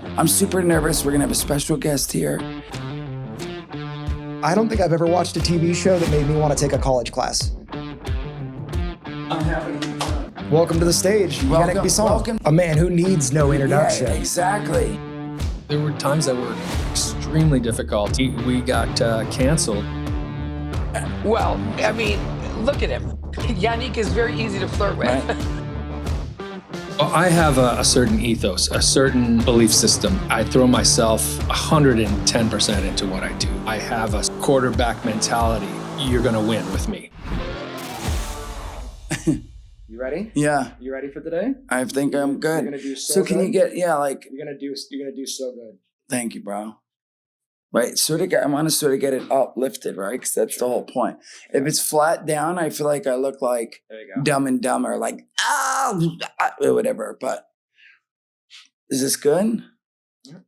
I'm super nervous. We're going to have a special guest here. I don't think I've ever watched a TV show that made me want to take a college class. I'm happy to be on. Welcome to the stage, Yannick Bisson, welcome. a man who needs no introduction. Yeah, exactly. There were times that were extremely difficult. We got canceled. Well, I mean, look at him. Yannick is very easy to flirt with. Right. I have a certain ethos, a certain belief system. I throw myself 110% into what I do. I have a quarterback mentality. You're going to win with me. You ready? Yeah, You ready for today? I think I'm good. You're gonna do So can you get, You're gonna do so good. thank you, bro. Right, I want to sort of get it uplifted, right? Because that's the whole point. If it's flat down, I feel like I look like There you go. Dumb and Dumber, like, whatever. But is this good? Yeah.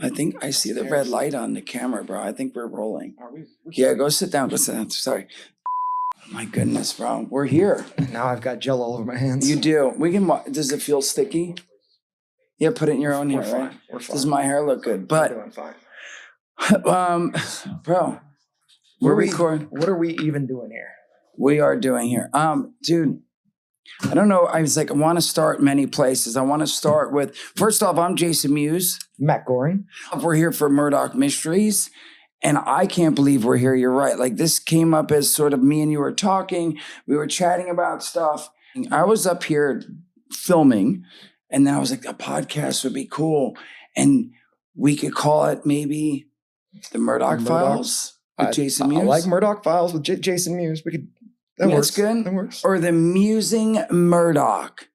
I think I see the red light on the camera, bro. I think we're rolling. Are we? Yeah, go sit down. Go sit down. Sorry. My goodness, bro. We're here. Now I've got gel all over my hands. You do. We can. Does it feel sticky? Yeah, put it in your own hair, We're fine. right? We're fine. Does my hair look good? We're But, doing fine. bro, we're recording. What are we even doing here? We are doing here. Dude, I don't know. I was like, I want to start many places. I want to start with, first off, I'm Jason Mewes. Matt Goehring. We're here for Murdoch Mysteries. And I can't believe we're here. You're right. Like this came up as sort of me and you were talking. We were chatting about stuff. I was up here filming and then I was like, a podcast would be cool. And we could call it maybe the Murdoch Files with Jason Mewes. I like Murdoch Files with Jason Mewes. We could. That's Works. good. That works. Or the Mewes'ing Murdoch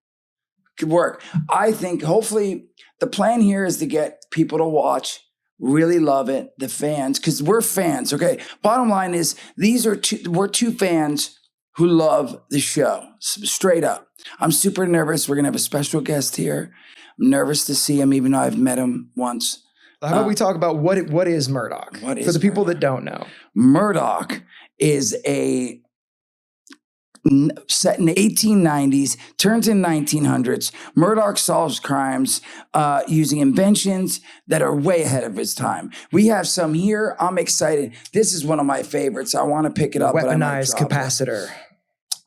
could work. I think hopefully the plan here is to get people to watch, really love it, the fans, because we're fans. Okay. Bottom line is we're two fans who love the show. Straight up. I'm super nervous. We're gonna have a special guest here. I'm nervous to see him, even though I've met him once. How about we talk about what is Murdoch? What is for the people Murdoch? that don't know? Murdoch is set in the 1890s, turns in 1900s. Murdoch solves crimes using inventions that are way ahead of his time. We have some here. I'm excited. This is one of my favorites. I want to pick it up. Weaponized capacitor.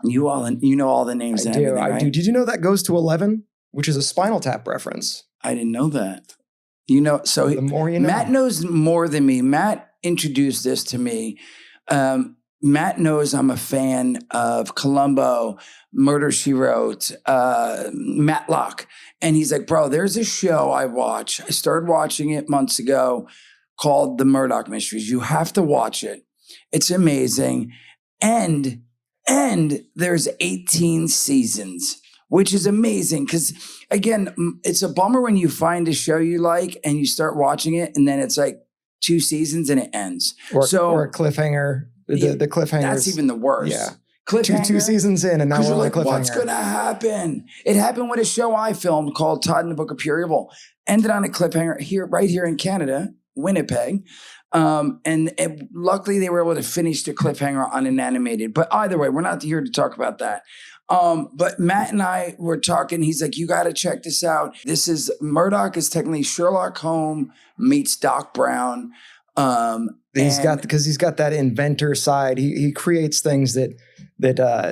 You know all the names. I and do. everything, I right? do. Did you know that goes to 11, which is a Spinal Tap reference? I didn't know that. You know, so The more you know. Matt knows more than me. Matt introduced this to me. Matt knows I'm a fan of Columbo, Murder, She Wrote, Matlock. And he's like, bro, there's a show I watch. I started watching it months ago called The Murdoch Mysteries. You have to watch it. It's amazing. And there's 18 seasons, which is amazing. Because again, it's a bummer when you find a show you like and you start watching it and then it's like 2 seasons and it ends. Or a cliffhanger. The cliffhanger. That's even the worst. Yeah. Cliffhanger. Two seasons in, and now we're You're on like, cliffhanger. what's going to happen? It happened with a show I filmed called Todd and the Book of Pure Evil. Ended on a cliffhanger right here in Canada, Winnipeg. Luckily they were able to finish the cliffhanger on an animated. But either way, we're not here to talk about that. But Matt and I were talking. He's like, you got to check this out. Murdoch is technically Sherlock Holmes meets Doc Brown. He's got that inventor side. He creates things that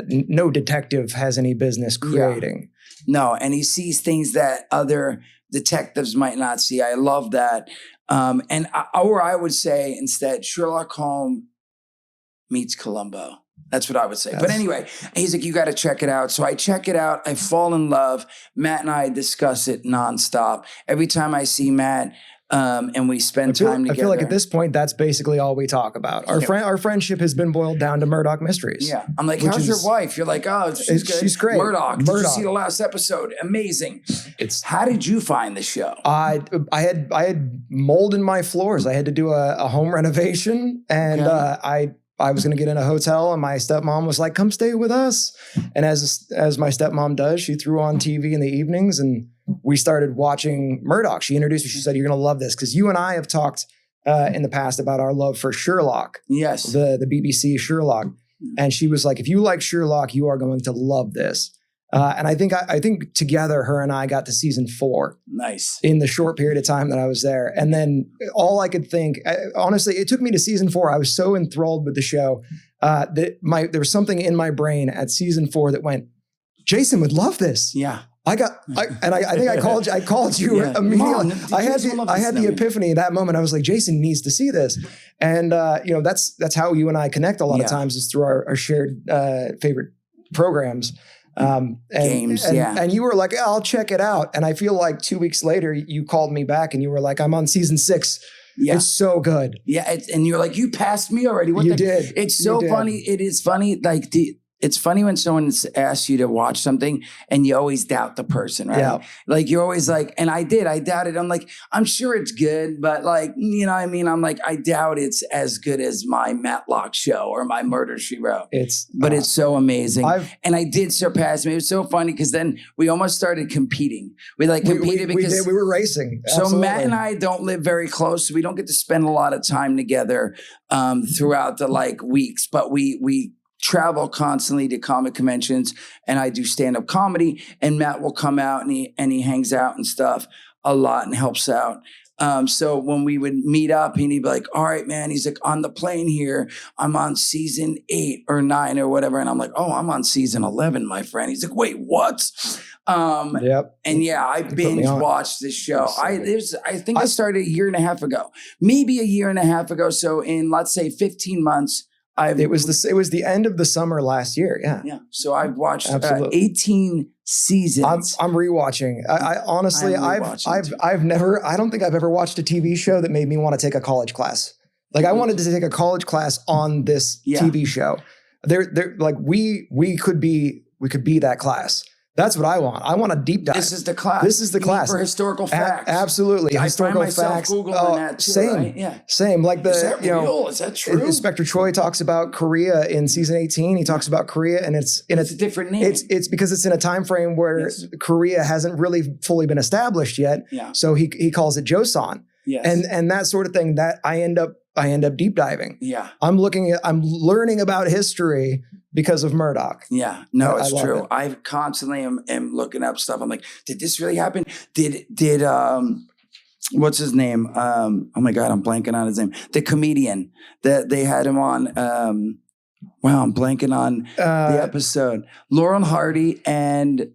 no detective has any business creating. Yeah. No, and he sees things that other detectives might not see. I love that. Or I would say instead, Sherlock Holmes meets Columbo. That's what I would say. But anyway, he's like, you got to check it out. So I check it out. I fall in love. Matt and I discuss it nonstop. Every time I see Matt, and we spend time together. I feel like at this point, that's basically all we talk about. Our friendship has been boiled down to Murdoch Mysteries. Yeah. I'm like, how's your wife? You're like, oh, she's good. She's great. Murdoch. Did you see the last episode? Amazing. How did you find the show? I had mold in my floors. I had to do a home renovation, and I was going to get in a hotel, and my stepmom was like, come stay with us. And as my stepmom does, she threw on TV in the evenings, and we started watching Murdoch. She introduced me. She said, you're going to love this. Because you and I have talked in the past about our love for Sherlock. Yes. The BBC Sherlock. And she was like, if you like Sherlock, you are going to love this. And I think together, her and I got to season 4. Nice. In the short period of time that I was there. And then all I could think, honestly, it took me to season 4. I was so enthralled with the show that there was something in my brain at season 4 that went, Jason would love this. Yeah. I think I called you immediately. Mom, I had the epiphany at that moment. I was like, Jason needs to see this. And that's how you and I connect a lot of times, is through our shared favorite programs. Games, and you were like, yeah, I'll check it out. And I feel like 2 weeks later, you called me back and you were like, I'm on season 6. Yeah. It's so good. Yeah. And you're like, you passed me already. You did. It's so funny. It is funny. Like it's funny when someone asks you to watch something and you always doubt the person, right? Yeah. Like you're always like, and I doubted. I'm like, I'm sure it's good, but like, you know what I mean? I'm like, I doubt it's as good as my Matlock show or my Murder, She Wrote. It's so amazing. And I did surpass me. It was so funny because then we almost started competing. We competed because we were racing. Absolutely. So Matt and I don't live very close. So we don't get to spend a lot of time together throughout the weeks, but we travel constantly to comic conventions, and I do stand-up comedy, and Matt will come out and he hangs out and stuff a lot and helps out. So when we would meet up, and he'd be like, all right, man, he's like, on the plane here, I'm on season 8 or 9 or whatever. And I'm like, oh, I'm on season 11, my friend. He's like, wait, what? Yep. And yeah, I binge watched this show. I think I started a year and a half ago, maybe a year and a half ago. So in, let's say 15 months, it was the end of the summer last year. Yeah. Yeah. So I've watched 18 seasons. I'm rewatching. I honestly, I don't think I've ever watched a TV show that made me want to take a college class. Like I wanted to take a college class on this TV show. We could be that class. That's what I want. I want a deep dive. This is the class. This is the class for historical facts. Absolutely, historical facts. Googling that too, same, right? Yeah. Same. Like is that real? Is that true? Inspector Troy talks about Korea in season 18. He talks about Korea, and it's a different name. It's because it's in a time frame where Korea hasn't really fully been established yet. Yeah. So he calls it Joseon. Yes. And that sort of thing that I end up deep diving. Yeah. I'm learning about history because of Murdoch. Yeah, no, it's true. I constantly am looking up stuff. I'm like, did this really happen? Did what's his name? Oh my God, I'm blanking on his name. The comedian that they had him on. Wow, I'm blanking on the episode. Laurel and Hardy and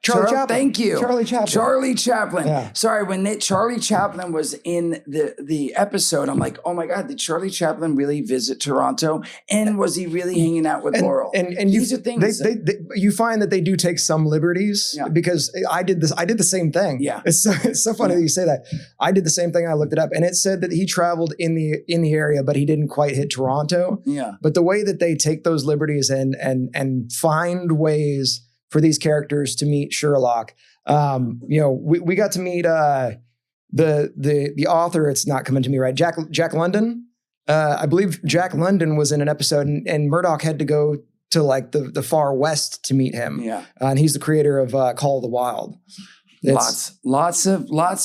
Charlie Chaplin. Thank you. Charlie Chaplin. Yeah. Sorry, when Charlie Chaplin was in the episode, I'm like, oh my God, did Charlie Chaplin really visit Toronto? And was he really hanging out with Laurel? And these are things you find that they do take some liberties because I did the same thing. Yeah. It's so funny that you say that. I did the same thing. I looked it up and it said that he traveled in the area, but he didn't quite hit Toronto. Yeah. But the way that they take those liberties and find ways for these characters to meet Sherlock. We got to meet the author. It's not coming to me right. Jack London. I believe Jack London was in an episode, and Murdoch had to go to the far west to meet him. Yeah, and he's the creator of Call of the Wild. Lots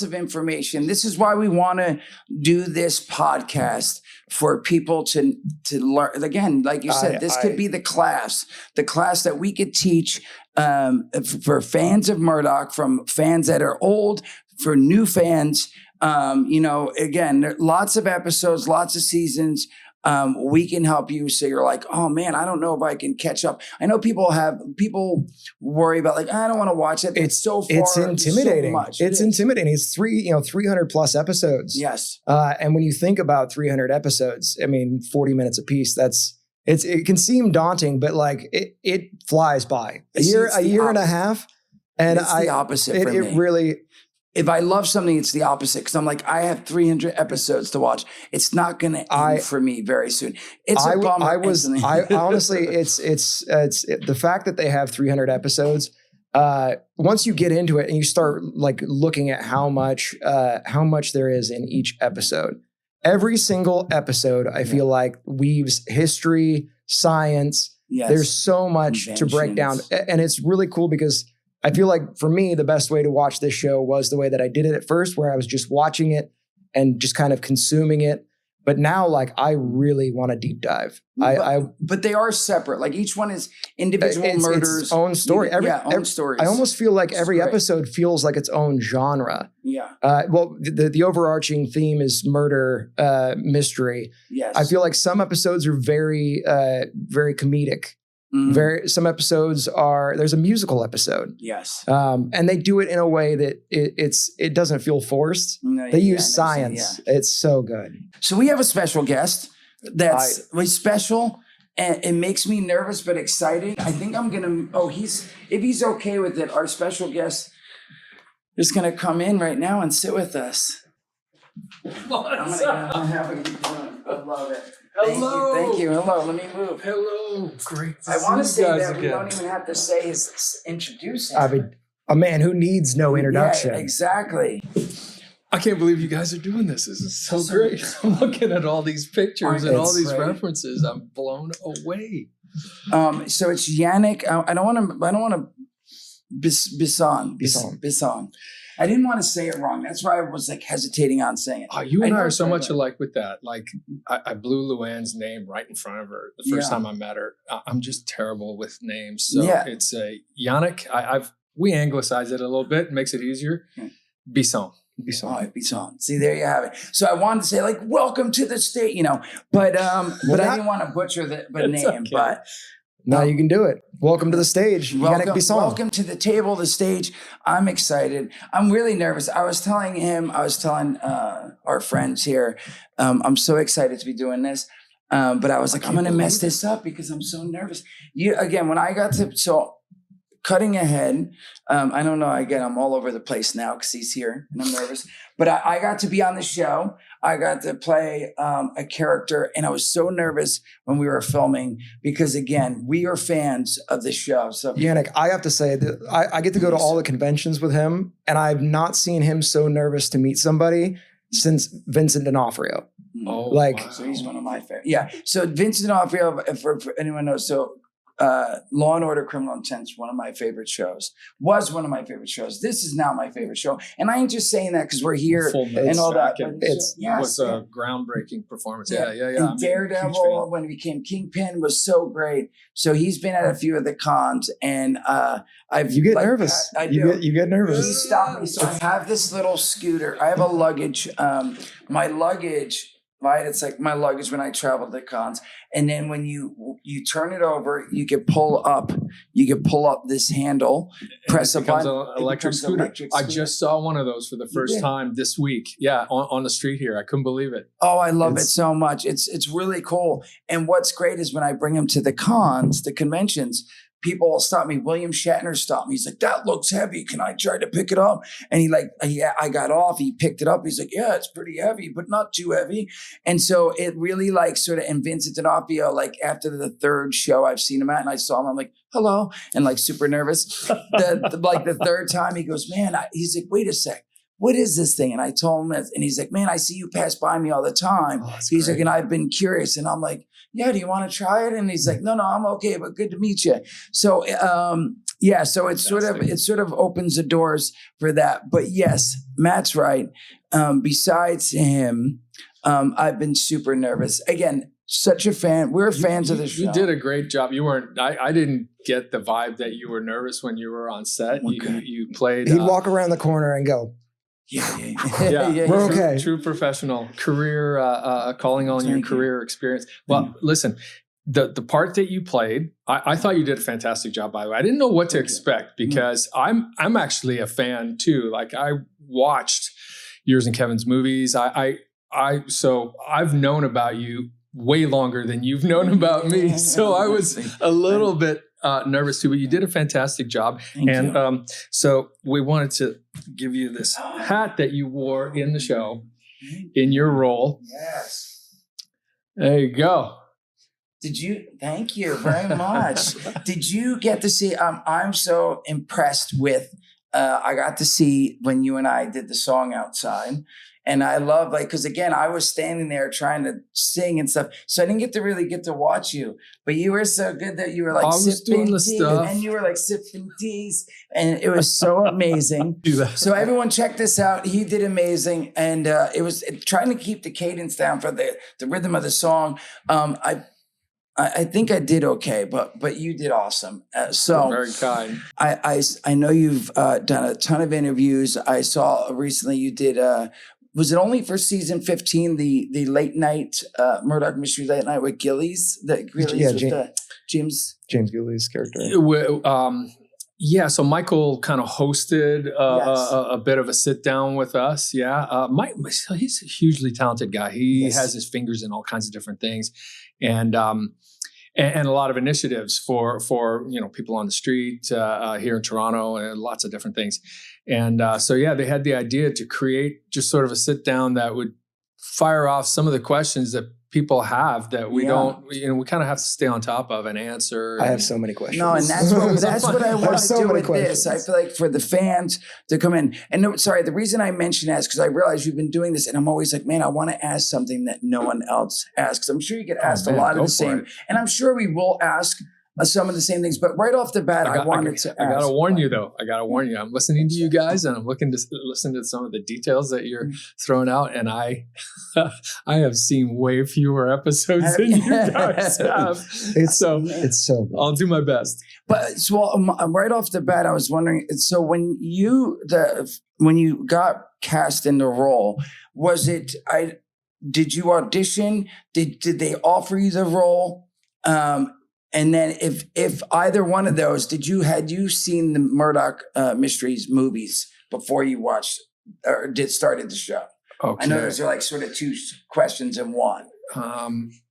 of information. This is why we want to do this podcast for people to learn. Again, like you said, this could be the class that we could teach for fans of Murdoch, from fans that are old, for new fans. Again, there are lots of episodes, lots of seasons. We can help you. So you're like, oh man, I don't know if I can catch up. I know people worry about I don't want to watch it. It's so far. It's intimidating. So much. It's intimidating. It's 300 plus episodes. Yes. And when you think about 300 episodes, 40 minutes a piece, it can seem daunting, but it flies by. A year and a half. And it's the opposite for me. It really, if I love something, it's the opposite. Because I'm like, I have 300 episodes to watch. It's not going to end for me very soon. It's a bummer. Honestly, it's the fact that they have 300 episodes. Once you get into it and you start looking at how much there is in each episode, every single episode I feel like weaves history, science. Yes. There's so much to break down, and it's really cool because I feel like for me, the best way to watch this show was the way that I did it at first, where I was just watching it and just kind of consuming it. But now, like, I really want to deep dive. But they are separate. Like each one is individual murders. Its own story. Own stories. I almost feel like every episode feels like its own genre. Yeah. Well, the overarching theme is murder mystery. Yes. I feel like some episodes are very very comedic. Mm-hmm. Some episodes there's a musical episode. Yes. And they do it in a way that it doesn't feel forced. No, they use science. It's so good. So we have a special guest that's special, and it makes me nervous but exciting. I think I'm gonna. If he's okay with it, our special guest is gonna come in right now and sit with us. I'm gonna have a good time. I love it. Hello. Thank you. Hello. Let me move. Hello. Great to I want to see say you guys that we again. don't even have to say his introducing. I mean, a man who needs no introduction. Yeah, exactly. I can't believe you guys are doing this. This is so great. I'm looking at all these pictures and all these references. I'm blown away. So it's Yannick. I don't want to Bisson. I didn't want to say it wrong. That's why I was like hesitating on saying it. Oh, you and I are so much alike with that. Like I blew Luann's name right in front of her the first time I met her. I'm just terrible with names. So it's Yannick. We anglicize it a little bit. It makes it easier. Bisson. All right, Bisson. See, there you have it. So I wanted to say, like, welcome to the state, but I didn't want to butcher the name. Okay. But now you can do it. Welcome to the stage, Yannick Bisson. Welcome to the table, the stage. I'm excited. I'm really nervous. I was telling our friends here, I'm so excited to be doing this. But I was like, I'm going to mess this up because I'm so nervous. When I got to, cutting ahead, I don't know, I'm all over the place now because he's here and I'm nervous. But I got to be on the show. I got to play a character, and I was so nervous when we were filming because, again, we are fans of the show. So Yannick, I have to say that I get to go to all the conventions with him, and I've not seen him so nervous to meet somebody since Vincent D'Onofrio. Oh, wow. So he's one of my favorites. Yeah. So Vincent D'Onofrio, for anyone knows, Law and Order Criminal Intent was one of my favorite shows. This is now my favorite show. And I ain't just saying that because we're here and all that. It was a groundbreaking performance. Yeah. And Daredevil, when he became Kingpin, was so great. So he's been at a few of the cons, and you get nervous. I do. You get nervous. He stopped me. So I have this little scooter. I have a luggage. My luggage. Right, it's like my luggage when I travel to the cons, and then when you turn it over, you can pull up this handle, press a button, an electric scooter. I just saw one of those for the first time this week. Yeah, on the street here. I couldn't believe it. Oh, I love it so much. It's really cool. And what's great is when I bring them to the cons, the conventions, people will stop me. William Shatner stopped me. He's like, "That looks heavy. Can I try to pick it up?" And I got off. He picked it up. He's like, "Yeah, it's pretty heavy, but not too heavy." And so it really and Vincent D'Onofrio, like after the third show I've seen him at, and I saw him, I'm like, "Hello," and like super nervous. The third time he goes, "Man," he's like, "Wait a sec. What is this thing?" And I told him, and he's like, "Man, I see you pass by me all the time." He's like, "And I've been curious." And I'm like, "Yeah, do you want to try it?" And he's like, "No, I'm okay, but good to meet you." So, so it sort of opens the doors for that. But yes, Matt's right. Besides him, I've been super nervous. Again, such a fan. We're fans of the show. You did a great job. You weren't. I didn't get the vibe that you were nervous when you were on set. You played. He'd walk around the corner and go, Yeah. We're okay. True professional career, calling on your career experience. Well, listen, the part that you played, I thought you did a fantastic job, by the way. I didn't know what to expect because I'm actually a fan too. Like I watched yours and Kevin's movies. So I've known about you way longer than you've known about me. So I was a little bit nervous too, but you did a fantastic job. Thank you. So we wanted to give you this hat that you wore in the show in your role. Yes. There you go. Thank you very much. Did you get to see, I'm so impressed with I got to see when you and I did the song outside. And I love, like, because again, I was standing there trying to sing and stuff. So I didn't get to watch you. But you were so good that you were like sipping tea. And you were like sipping teas. And it was so amazing. So everyone check this out. He did amazing. And it was trying to keep the cadence down for the rhythm of the song. I think I did okay, but you did awesome. So very kind. I know you've done a ton of interviews. I saw recently you did was it only for season 15, the late night Murdoch Mysteries late night with Gillies? James Gillies' character. Yeah, so Michael kind of hosted a bit of a sit down with us. Yeah, Mike, he's a hugely talented guy. He has his fingers in all kinds of different things, and a lot of initiatives for people on the street here in Toronto and lots of different things. And so they had the idea to create just sort of a sit down that would fire off some of the questions that people have that we don't, we kind of have to stay on top of and answer. I have so many questions. No, and that's what I want to do with this. I feel like for the fans to come in. And the reason I mention that is because I realize you've been doing this and I'm always like, man, I want to ask something that no one else asks. I'm sure you get asked a lot of the same. And I'm sure we will ask some of the same things, but right off the bat, I wanted to ask. I got to warn you though. I'm listening to you guys and I'm looking to listen to some of the details that you're throwing out. And I have seen way fewer episodes than you guys have. It's so good. I'll do my best. But right off the bat, I was wondering, so when you got cast in the role, did you audition? Did they offer you the role? And then if either one of those, had you seen the Murdoch Mysteries movies before you watched or started the show? Okay. I know those are like sort of two questions in one.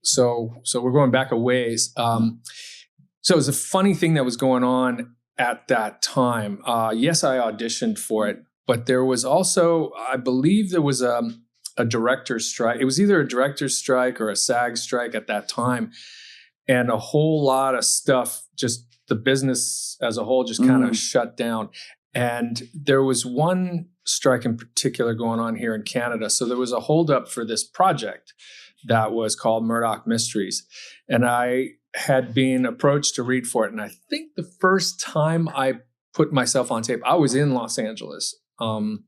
So we're going back a ways. So it was a funny thing that was going on at that time. Yes, I auditioned for it, but there was also, I believe there was a director's strike. It was either a director's strike or a SAG strike at that time. And a whole lot of stuff, just the business as a whole just kind of shut down. And there was one strike in particular going on here in Canada. So there was a holdup for this project that was called Murdoch Mysteries. And I had been approached to read for it. And I think the first time I put myself on tape, I was in Los Angeles. And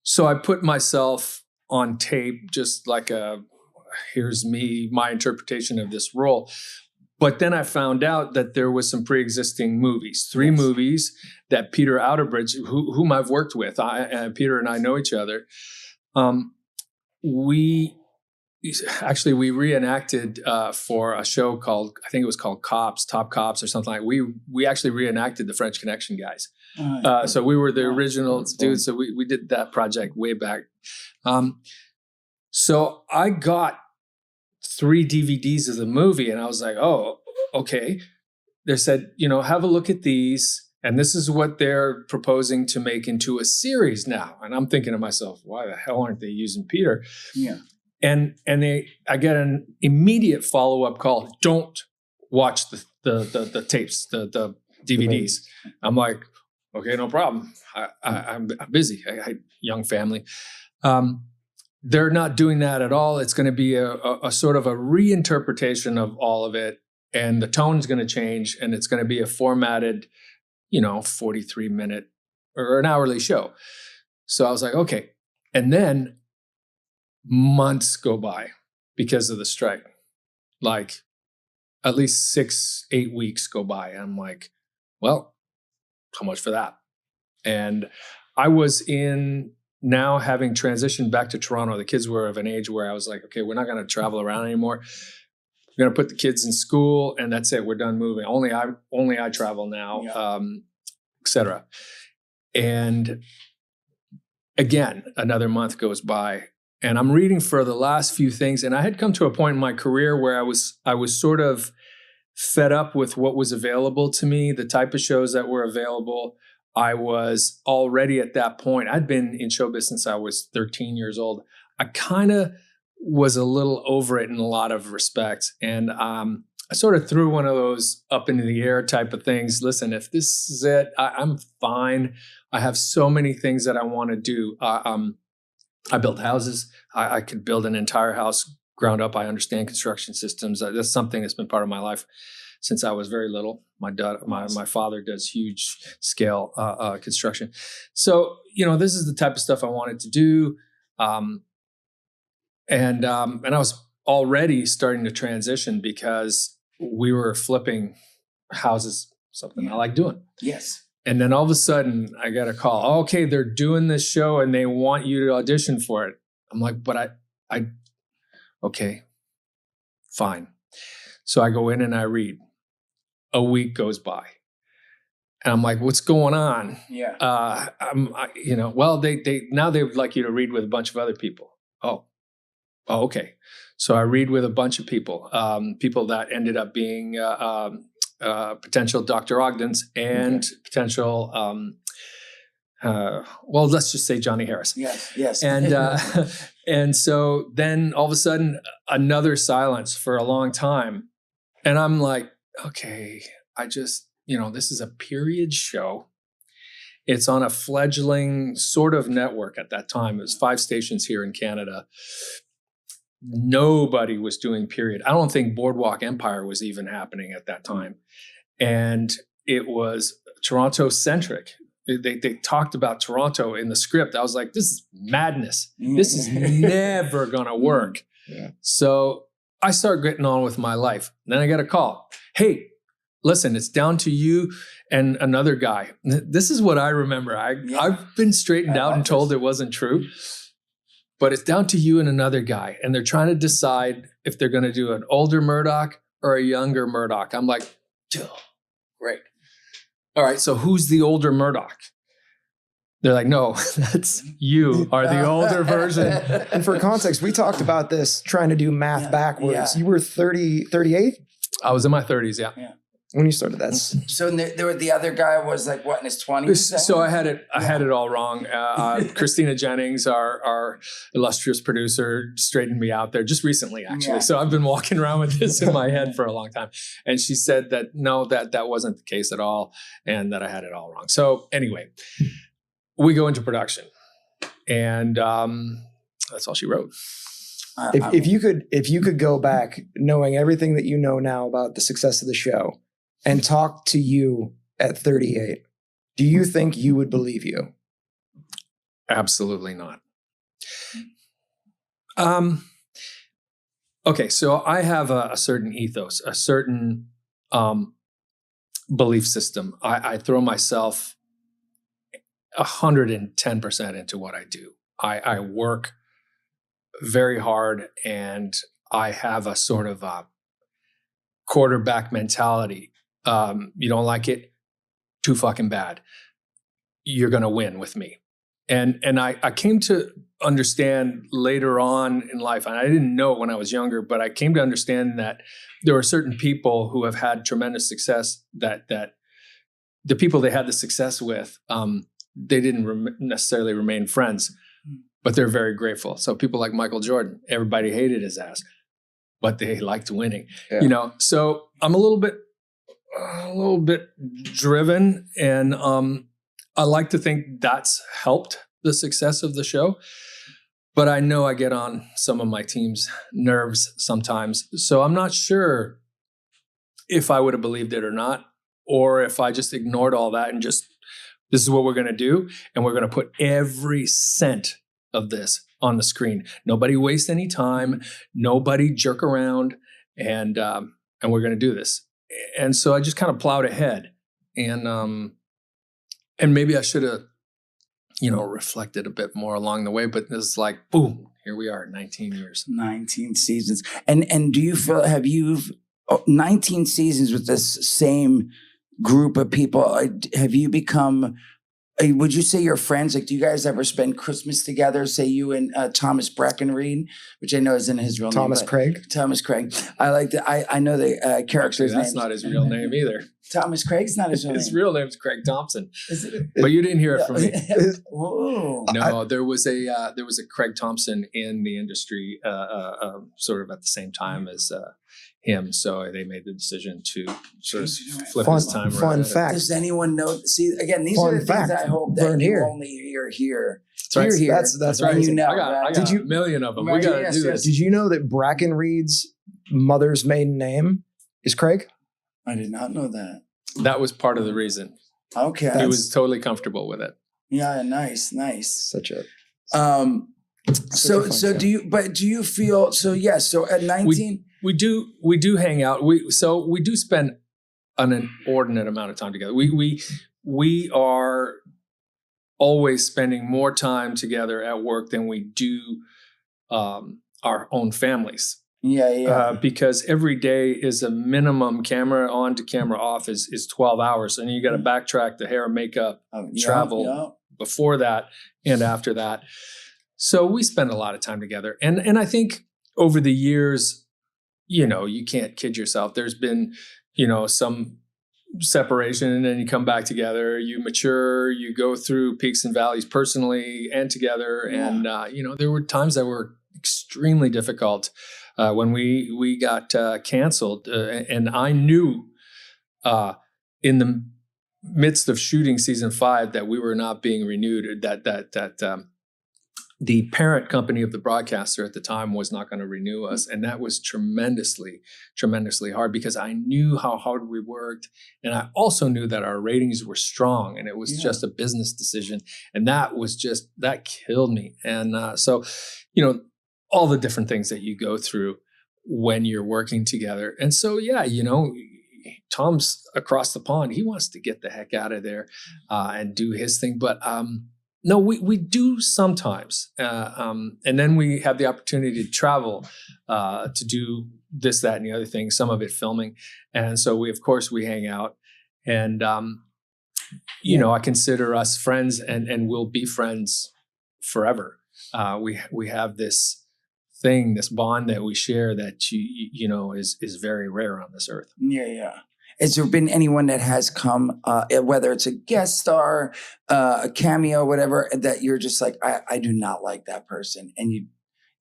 so I put myself on tape just like here's me, my interpretation of this role. But then I found out that there was some pre-existing movies, three movies that Peter Outerbridge, whom I've worked with, Peter and I know each other. We reenacted for a show called, I think it was called Top Cops or something like that. We actually reenacted the French Connection guys. So we were the original dudes. So we did that project way back. So I got 3 DVDs of the movie and I was like, oh, okay. They said, have a look at these. And this is what they're proposing to make into a series now. And I'm thinking to myself, why the hell aren't they using Peter? Yeah. And I get an immediate follow-up call. Don't watch the tapes, the DVDs. I'm like, okay, no problem. I'm busy. I young family. They're not doing that at all. It's going to be a sort of a reinterpretation of all of it. And the tone's going to change. And it's going to be a formatted, 43-minute or an hourly show. So I was like, okay. And then months go by because of the strike. Like at least 6-8 weeks go by. And I'm like, well, how much for that? And I was now having transitioned back to Toronto. The kids were of an age where I was like, okay, we're not going to travel around anymore. We're going to put the kids in school and that's it. We're done moving. Only I travel now, et cetera. And again, another month goes by and I'm reading for the last few things. And I had come to a point in my career where I was sort of fed up with what was available to me, the type of shows that were available. I was already at that point. I'd been in showbiz since I was 13 years old. I kind of was a little over it in a lot of respects. And I sort of threw one of those up into the air type of things. Listen, if this is it, I'm fine. I have so many things that I want to do. I build houses. I could build an entire house ground up. I understand construction systems. That's something that's been part of my life since I was very little. My father does huge scale construction. So, this is the type of stuff I wanted to do. And I was already starting to transition because we were flipping houses, something I like doing. Yes. And then all of a sudden I got a call. Okay, they're doing this show and they want you to audition for it. I'm like, but okay, fine. So I go in and I read. A week goes by. And I'm like, what's going on? Yeah. Well, they now they would like you to read with a bunch of other people. Oh, okay. So I read with a bunch of people, people that ended up being potential Dr. Ogdens and potential, let's just say Johnny Harris. Yes. And so then all of a sudden, another silence for a long time. And I'm like, okay, this is a period show. It's on a fledgling sort of network at that time. It was 5 stations here in Canada. Nobody was doing period. I don't think Boardwalk Empire was even happening at that time. And it was Toronto-centric. They talked about Toronto in the script. I was like, this is madness. This is never going to work. Yeah. So I start getting on with my life. Then I get a call. Hey, listen, it's down to you and another guy. This is what I remember. I've been straightened out and told it wasn't true. But it's down to you and another guy. And they're trying to decide if they're going to do an older Murdoch or a younger Murdoch. I'm like, great. All right, so who's the older Murdoch? They're like, no, that's you are the older version. And for context, we talked about this trying to do math backwards. You were 38? I was in my 30s, yeah. When you started that. So the other guy was like what, in his 20s? So I had it all wrong. Christina Jennings, our illustrious producer, straightened me out there just recently, actually. Yeah. So I've been walking around with this in my head for a long time. And she said that no, that wasn't the case at all, and that I had it all wrong. So anyway, we go into production, and that's all she wrote. If you could go back knowing everything that you know now about the success of the show and talk to you at 38, do you think you would believe you? Absolutely not. Okay, so I have a certain ethos, a certain belief system. I throw myself 110% into what I do. I work very hard, and I have a sort of a quarterback mentality. You don't like it? Too fucking bad. You're going to win with me. And I came to understand later on in life, and I didn't know it when I was younger, but I came to understand that there are certain people who have had tremendous success that the people they had the success with, they didn't necessarily remain friends, but they're very grateful. So people like Michael Jordan, everybody hated his ass, but they liked winning. Yeah. So I'm a little bit driven, and I like to think that's helped the success of the show. But I know I get on some of my team's nerves sometimes. So I'm not sure if I would have believed it or not, or if I just ignored all that and just, this is what we're going to do, and we're going to put every cent of this on the screen. Nobody waste any time. Nobody jerk around, and we're going to do this. And so I just kind of plowed ahead, and maybe I should have, reflected a bit more along the way. But this is like, boom, here we are, 19 years, 19 seasons. And do you feel 19 seasons with this same group of people? Have you become? Would you say you're friends? Like, do you guys ever spend Christmas together? Say you and Thomas Breckenreed, which I know isn't his real name. Thomas Craig. Thomas Craig. I like that. I know the character's name. That's not his real name either. Thomas Craig's not his real His name. real name's Craig Thompson, Is it? but you didn't hear it from me. Whoa. No, there was a Craig Thompson in the industry, sort of at the same time as him. So they made the decision to sort of flip his time around. Fun fact. Does anyone know? See, again, these Fun are the things fact. I hope that Learn you here. only hear here. That's right. Hear here. That's And right. you know, I got Did you- a million of them. Right, We got to yes, do yes. this. Did you know that Brackenreed's mother's maiden name is Craig? I did not know that. That was part of the reason. Okay. He was totally comfortable with it. Yeah, nice. Such a So fun so show. do you feel so yes, so at 19 We do hang out. We do spend an inordinate amount of time together. We are always spending more time together at work than we do our own families. yeah. Because every day is a minimum camera on to camera off is 12 hours. And you got to backtrack the hair, makeup, travel before that and after that. So we spend a lot of time together. And I think over the years, you can't kid yourself. There's been, some separation, and then you come back together, you mature, you go through peaks and valleys personally and together. Yeah. And, there were times that were extremely difficult when we got canceled. And I knew in the midst of shooting season 5 that we were not being renewed, that the parent company of the broadcaster at the time was not going to renew us. And that was tremendously, tremendously hard because I knew how hard we worked. And I also knew that our ratings were strong and it was just a business decision. And that killed me. And so, all the different things that you go through when you're working together. And so, Tom's across the pond. He wants to get the heck out of there and do his thing. But no, we do sometimes. And then we have the opportunity to travel to do this, that, and the other thing, some of it filming. And so we hang out. And, I consider us friends and we'll be friends forever. We have this thing, this bond that we share that, is very rare on this earth. Yeah. Has there been anyone that has come, whether it's a guest star, a cameo, whatever, that you're just like, I do not like that person, and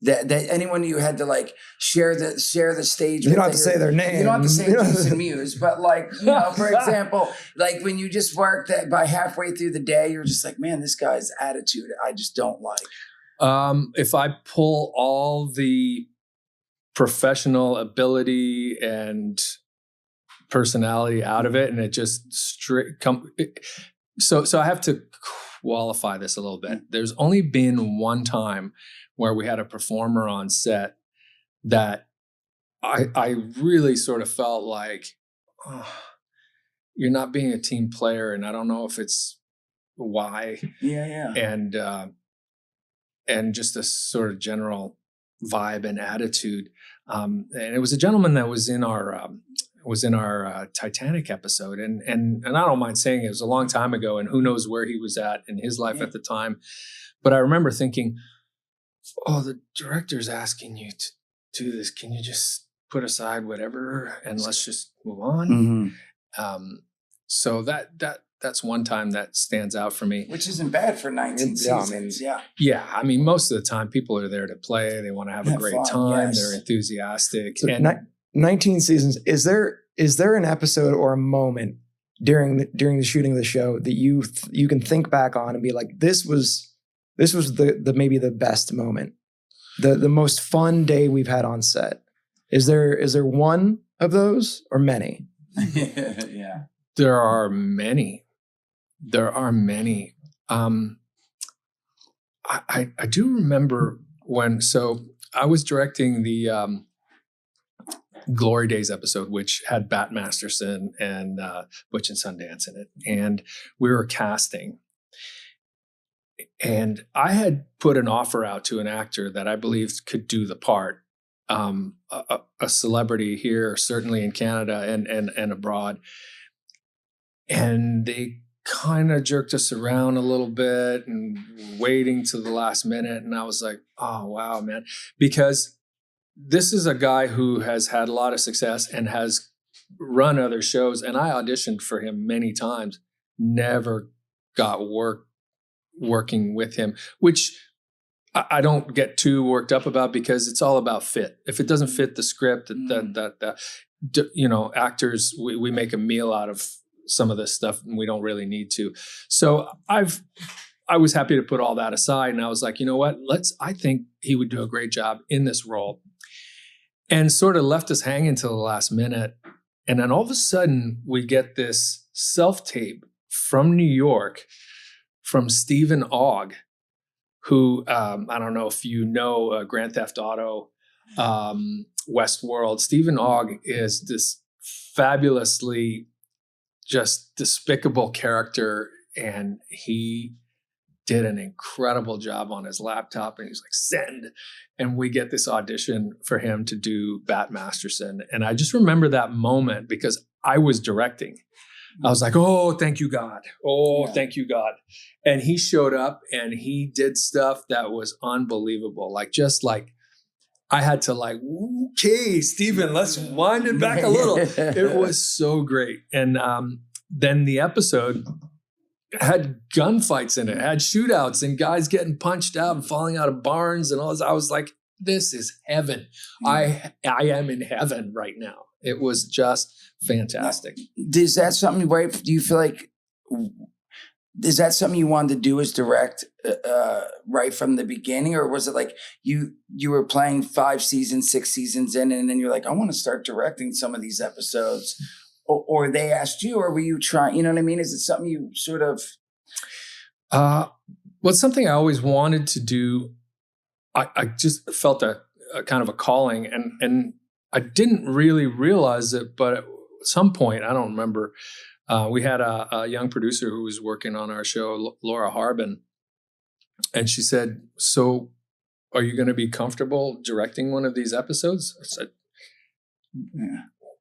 that anyone you had to like share the stage? You with don't have to say their name. You don't have to say Jason Mewes, but for example, like when you just work that by halfway through the day, you're just like, man, this guy's attitude I just don't like. If I pull all the professional ability and personality out of it, and it just so I have to qualify this a little bit. There's only been one time where we had a performer on set that I really sort of felt like, you're not being a team player, and I don't know if it's why. Yeah. And just a sort of general vibe and attitude. And it was a gentleman that was in our Titanic episode. And I don't mind saying it was a long time ago, and who knows where he was at in his life at the time. But I remember thinking, the director's asking you to do this. Can you just put aside whatever and let's just move on? Mm-hmm. So that's one time that stands out for me. Which isn't bad for 19 seasons. Yeah. I mean, most of the time people are there to play. They want to have a great fun, time. yes. They're enthusiastic. So And 19 seasons. Is there an episode or a moment during the shooting of the show that you can think back on and be like, this was the maybe the best moment, the most fun day we've had on set? Is there one of those or many? Yeah. There are many. I do remember so I was directing the Glory Days episode, which had Bat Masterson and Butch and Sundance in it. And we were casting. And I had put an offer out to an actor that I believed could do the part, a celebrity here, certainly in Canada and abroad. And they kind of jerked us around a little bit and waiting to the last minute. And I was like, oh, wow, man. Because this is a guy who has had a lot of success and has run other shows, and I auditioned for him many times, never got working with him, which I don't get too worked up about, because it's all about fit. If it doesn't fit the script, actors, we make a meal out of some of this stuff, and we don't really need to. So I was happy to put all that aside, and I was like, you know what? I think he would do a great job in this role, and sort of left us hanging till the last minute. And then all of a sudden, we get this self-tape from New York from Stephen Ogg, who I don't know if you know Grand Theft Auto, Westworld. Stephen Ogg is this fabulously just despicable character, and he did an incredible job on his laptop, and he's like, send. And we get this audition for him to do Bat Masterson. And I just remember that moment because I was directing. I was like, oh, thank you, God. Oh, thank you, God. And he showed up and he did stuff that was unbelievable. I had to okay, Stephen, let's wind it back a little. It was so great. And then the episode had gunfights in it, had shootouts and guys getting punched out and falling out of barns and all this. I was like, this is heaven. I am in heaven right now. It was just fantastic. Is that something, right? Do you feel like, is that something you wanted to do, is direct right from the beginning? Or was it like you were playing 5 seasons, 6 seasons in, and then you're like, I want to start directing some of these episodes? Or they asked you, or were you trying, you know what I mean? Is it something you sort of? Well, it's something I always wanted to do. I just felt a kind of a calling, and I didn't really realize it, but at some point, I don't remember, we had a young producer who was working on our show, Laura Harbin, and she said, so are you going to be comfortable directing one of these episodes? I said,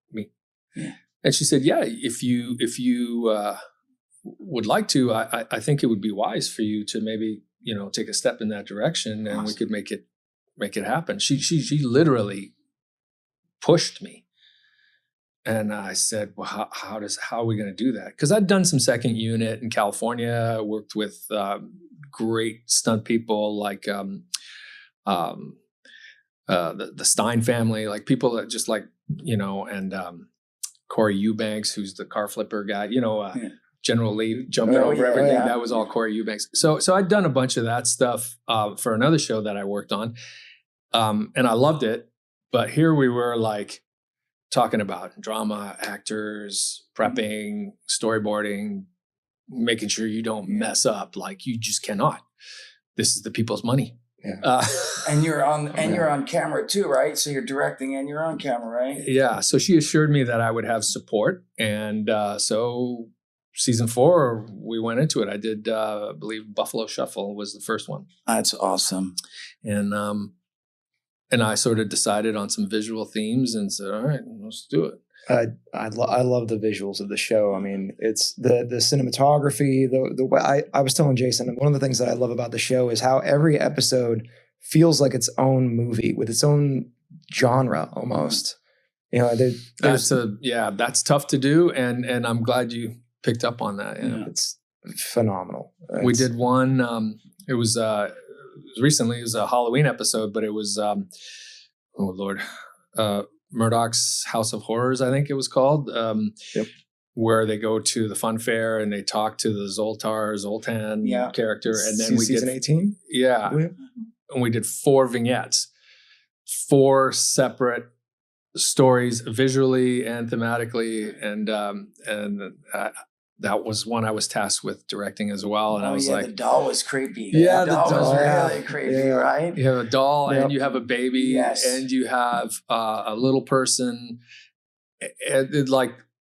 me. Yeah. And she said, yeah, if you would like to, I think it would be wise for you to maybe, take a step in that direction, and we could make it happen. She literally pushed me. And I said, well, how are we going to do that? Because I'd done some second unit in California, worked with great stunt people like the Stein family, like people that just and Corey Eubanks, who's the car flipper guy, General Lee jumping over everything. Yeah. That was all Corey Eubanks. So I'd done a bunch of that stuff for another show that I worked on. And I loved it. But here we were talking about drama, actors, prepping, storyboarding, making sure you don't mess up. You just cannot. This is the people's money. Yeah. And you're on camera too, right? So you're directing and you're on camera, right? Yeah. So she assured me that I would have support. And so season 4, we went into it. I did, I believe Buffalo Shuffle was the first one. That's awesome. And I sort of decided on some visual themes and said, all right, let's do it. I love the visuals of the show. I mean, it's the cinematography, the way I was telling Jason, one of the things that I love about the show is how every episode feels like its own movie with its own genre almost. That's tough to do. And I'm glad you picked up on that. Yeah. It's phenomenal. We did one, it was recently, it was a Halloween episode, but it was, Murdoch's House of Horrors, I think it was called, where they go to the fun fair and they talk to the Zoltan character. And then we season 18? Yeah. And we did 4 vignettes, 4 separate stories visually and thematically. And that was one I was tasked with directing as well. And I was like, the doll was creepy. Yeah, the doll was really creepy, right? You have a doll and you have a baby and you have a little person.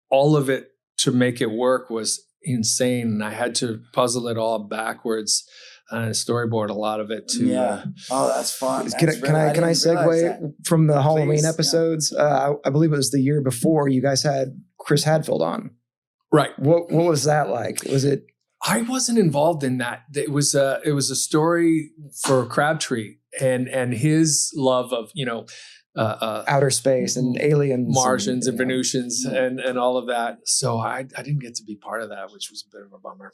All of it to make it work was insane. And I had to puzzle it all backwards and storyboard a lot of it too. Yeah. That's fun. Can I segue from the Halloween episodes? I believe it was the year before you guys had Chris Hadfield on. Right. What was that like? Was it? I wasn't involved in that. It was a story for Crabtree and his love of, outer space and aliens, Martians and Venusians and all of that. So I didn't get to be part of that, which was a bit of a bummer.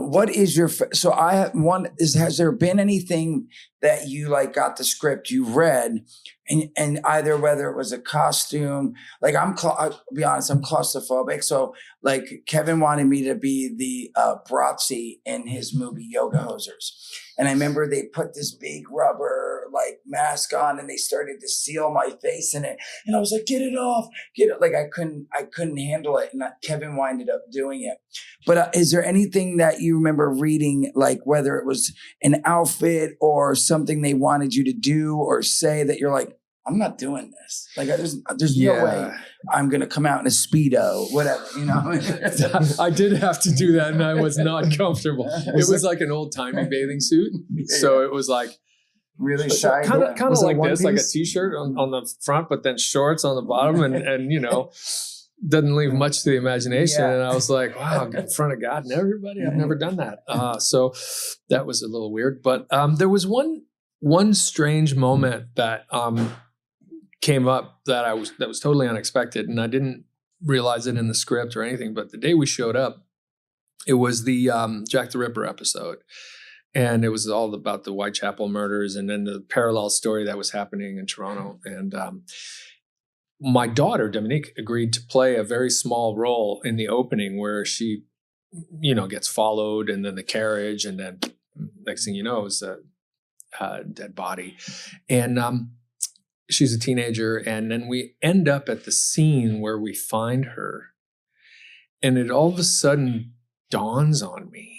What is your, so I have one, has there been anything that you like got the script you read and either whether it was a costume, like I'll be honest, I'm claustrophobic. So like Kevin wanted me to be the Bratzi in his movie Yoga Hosers. And I remember they put this big rubber like mask on and they started to seal my face in it. And I was like, get it off, get it. Like I couldn't handle it. And Kevin winded up doing it. But is there anything that you remember reading, like whether it was an outfit or something they wanted you to do or say that you're like, I'm not doing this. Like there's no way I'm going to come out in a Speedo, whatever, you know? I did have to do that and I was not comfortable. It was like an old timey bathing suit. So it was like, really shy. Kind of like this, like a t-shirt on the front, but then shorts on the bottom and you know, doesn't leave much to the imagination. And I was like, wow, in front of God and everybody, I've never done that. So that was a little weird. But there was one strange moment that came up that was totally unexpected, and I didn't realize it in the script or anything. But the day we showed up, it was the Jack the Ripper episode. And it was all about the Whitechapel murders and then the parallel story that was happening in Toronto. And my daughter, Dominique, agreed to play a very small role in the opening where she, you know, gets followed and then the carriage. And then next thing you know is a dead body. And she's a teenager. And then we end up at the scene where we find her. And it all of a sudden dawns on me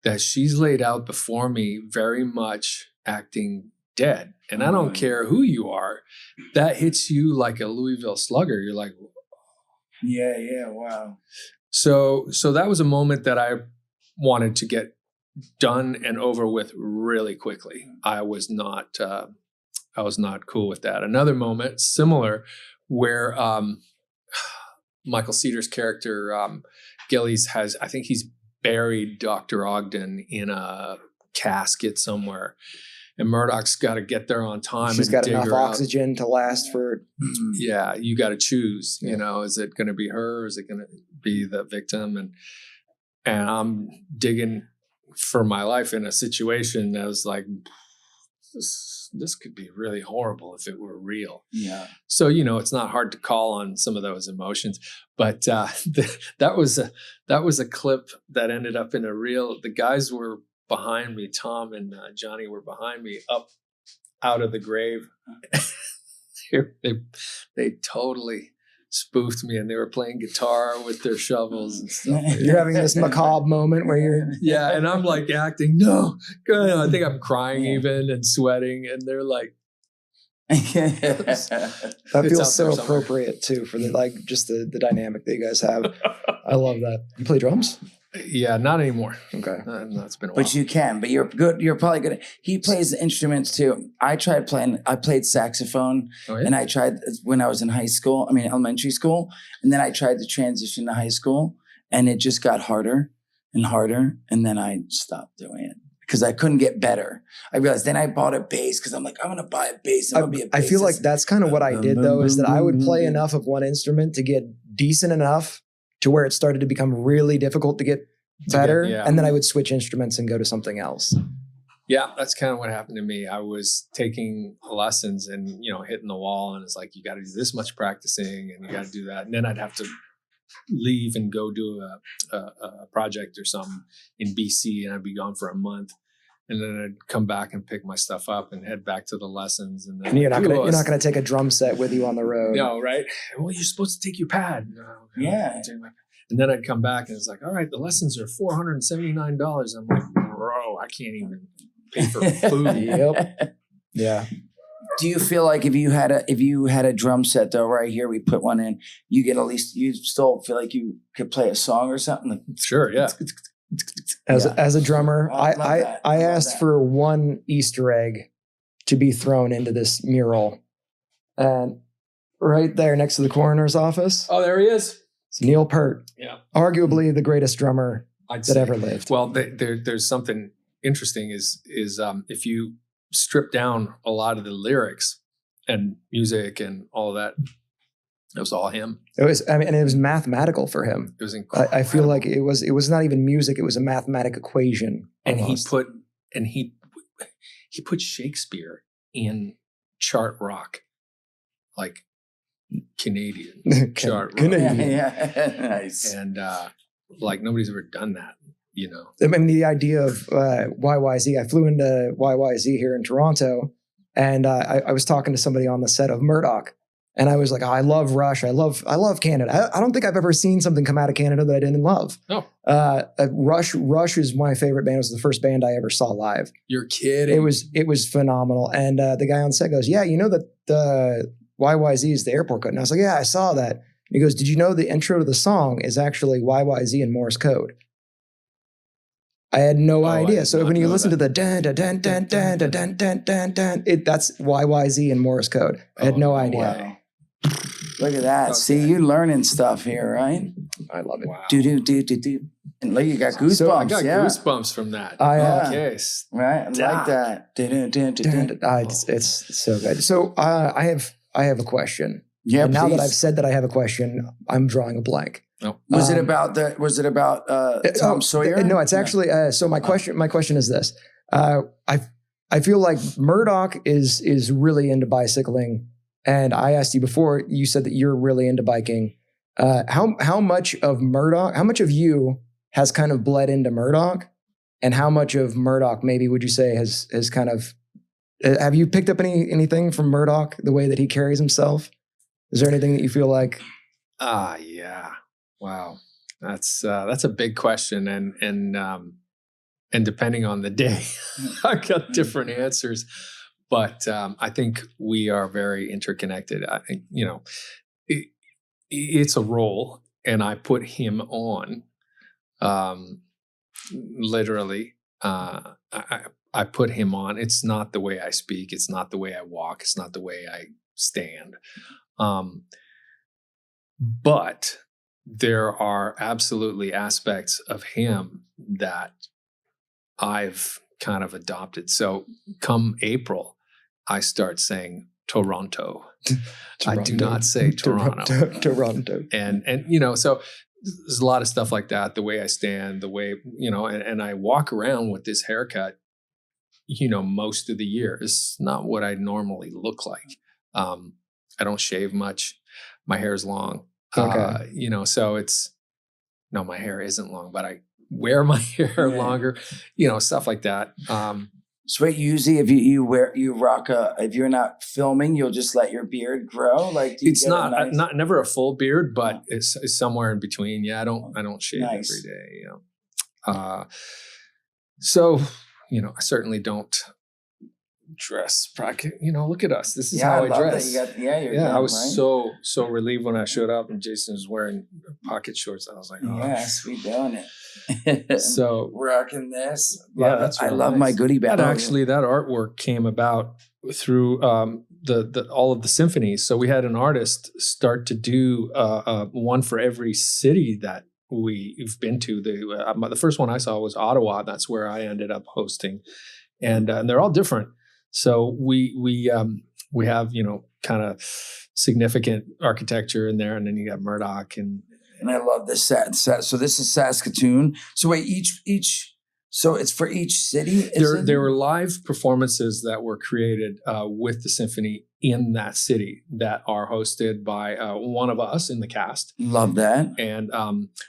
that she's laid out before me very much acting dead. And I don't care who you are. That hits you like a Louisville Slugger. You're like, yeah, wow. So that was a moment that I wanted to get done and over with really quickly. I was not cool with that. Another moment similar where Michael Cedar's character, Gillies I think he's buried Dr. Ogden in a casket somewhere. And Murdoch's got to get there on time. She's got enough oxygen to last for. Yeah, you got to choose. You know, is it going to be her? Or is it going to be the victim? And I'm digging for my life in a situation that was like, this could be really horrible if it were real. Yeah. So, you know, it's not hard to call on some of those emotions, but that was a clip that ended up in a reel. The guys were behind me. Tom and Johnny were behind me up out of the grave. They totally spoofed me, and they were playing guitar with their shovels and stuff. You're having this macabre moment where you're... Yeah, and I'm like acting, no, good. I think I'm crying even and sweating, and they're like... That feels so appropriate too for just the dynamic that you guys have. I love that. You play drums? Yeah, not anymore. Okay. That's been a while. But you can, but you're good. You're probably good. He plays the instruments too. I played saxophone and I tried when I was in elementary school. And then I tried to transition to high school and it just got harder and harder. And then I stopped doing it because I couldn't get better. I realized then I bought a bass because I'm like, I'm going to buy a bass. I'm going to be a bassist. I feel like that's kind of what I did though, is that I would play enough of one instrument to get decent enough to where it started to become really difficult to get better. And then I would switch instruments and go to something else. Yeah, that's kind of what happened to me. I was taking lessons and, hitting the wall. And it's like, you got to do this much practicing and you got to do that. And then I'd have to leave and go do a project or something in BC. And I'd be gone for a month. And then I'd come back and pick my stuff up and head back to the lessons. And then you're not going to take a drum set with you on the road. No, right? Well, you're supposed to take your pad. No, yeah. And then I'd come back and it's like, all right, the lessons are $479. I'm like, bro, I can't even pay for food. Yep. Yeah. Do you feel like if you had a drum set though, right here, we put one in, you still feel like you could play a song or something? Like, sure, yeah. As a drummer, I asked for one Easter egg to be thrown into this mural. And right there next to the coroner's office. Oh, there he is. It's Neil Peart. Yeah. Arguably the greatest drummer that ever lived. Well, there's something interesting is if you strip down a lot of the lyrics, and music and all of that. It was all him. It was, I mean, and it was mathematical for him. It was incredible. I feel like it was not even music; it was a mathematic equation. And almost. he put Shakespeare in chart rock, like Canadian chart rock. Canadian. Yeah. Nice. And like nobody's ever done that, you know. I mean, the idea of YYZ. I flew into YYZ here in Toronto, and I was talking to somebody on the set of Murdoch. And I was like, oh, I love Rush. I love Canada. I don't think I've ever seen something come out of Canada that I didn't love. Oh. Rush is my favorite band. It was the first band I ever saw live. You're kidding. It was phenomenal. And the guy on set goes, yeah, you know that the YYZ is the airport code. And I was like, yeah, I saw that. And he goes, did you know the intro to the song is actually YYZ in Morse code? I had no idea. So when you listen to the dun dun dun dun dun dun dun dun dun dun, that's YYZ in Morse code. I had no idea. Wow. Look at that. Okay. See, you learning stuff here, right? I love it. Wow. Do. And look, you got goosebumps. So I got goosebumps from that. Okay. Right? I like that. It's so good. So I have a question. Yeah, and now please. that I've said that I have a question, I'm drawing a blank. No. Was it about Tom Sawyer? No, it's actually so my question is this. I feel like Murdoch is really into bicycling. And I asked you before, you said that you're really into biking. How much of you has kind of bled into Murdoch, and how much of Murdoch maybe would you say has kind of, have you picked up anything from Murdoch, the way that he carries himself? Is there anything that you feel like? Yeah. Wow. That's a big question. And depending on the day, I got different answers. But I think we are very interconnected. I think, you know, it's a role, and I put him on. Literally, I put him on. It's not the way I speak. It's not the way I walk. It's not the way I stand. But there are absolutely aspects of him that I've kind of adopted. So come April, I start saying Toronto. I do not say Toronto. Toronto. And you know, so there's a lot of stuff like that. The way I stand, the way, you know, and I walk around with this haircut, you know, most of the year. It's not what I normally look like. I don't shave much. My hair is long. Okay. You know, so my hair isn't long, but I wear my hair longer, you know, stuff like that. So wait, usually if you rock if you're not filming, you'll just let your beard grow. Like, do you it's not never a full beard, but it's somewhere in between. Yeah, I don't shave every day. You know, so you know, I certainly don't dress. You know, look at us. This is how I dress. I was so relieved when I showed up and Jason was wearing pocket shorts. I was like, oh, yes, we doing it. So rocking this. That's I love my goodie bag. Actually, that artwork came about through the all of the symphonies. So we had an artist start to do one for every city that we've been to. The first one I saw was Ottawa. That's where I ended up hosting, and they're all different. So we have, you know, kind of significant architecture in there, and then you got Murdoch and I love this set. So this is Saskatoon. So wait, so it's for each city? There were live performances that were created with the symphony in that city that are hosted by one of us in the cast. Love that. And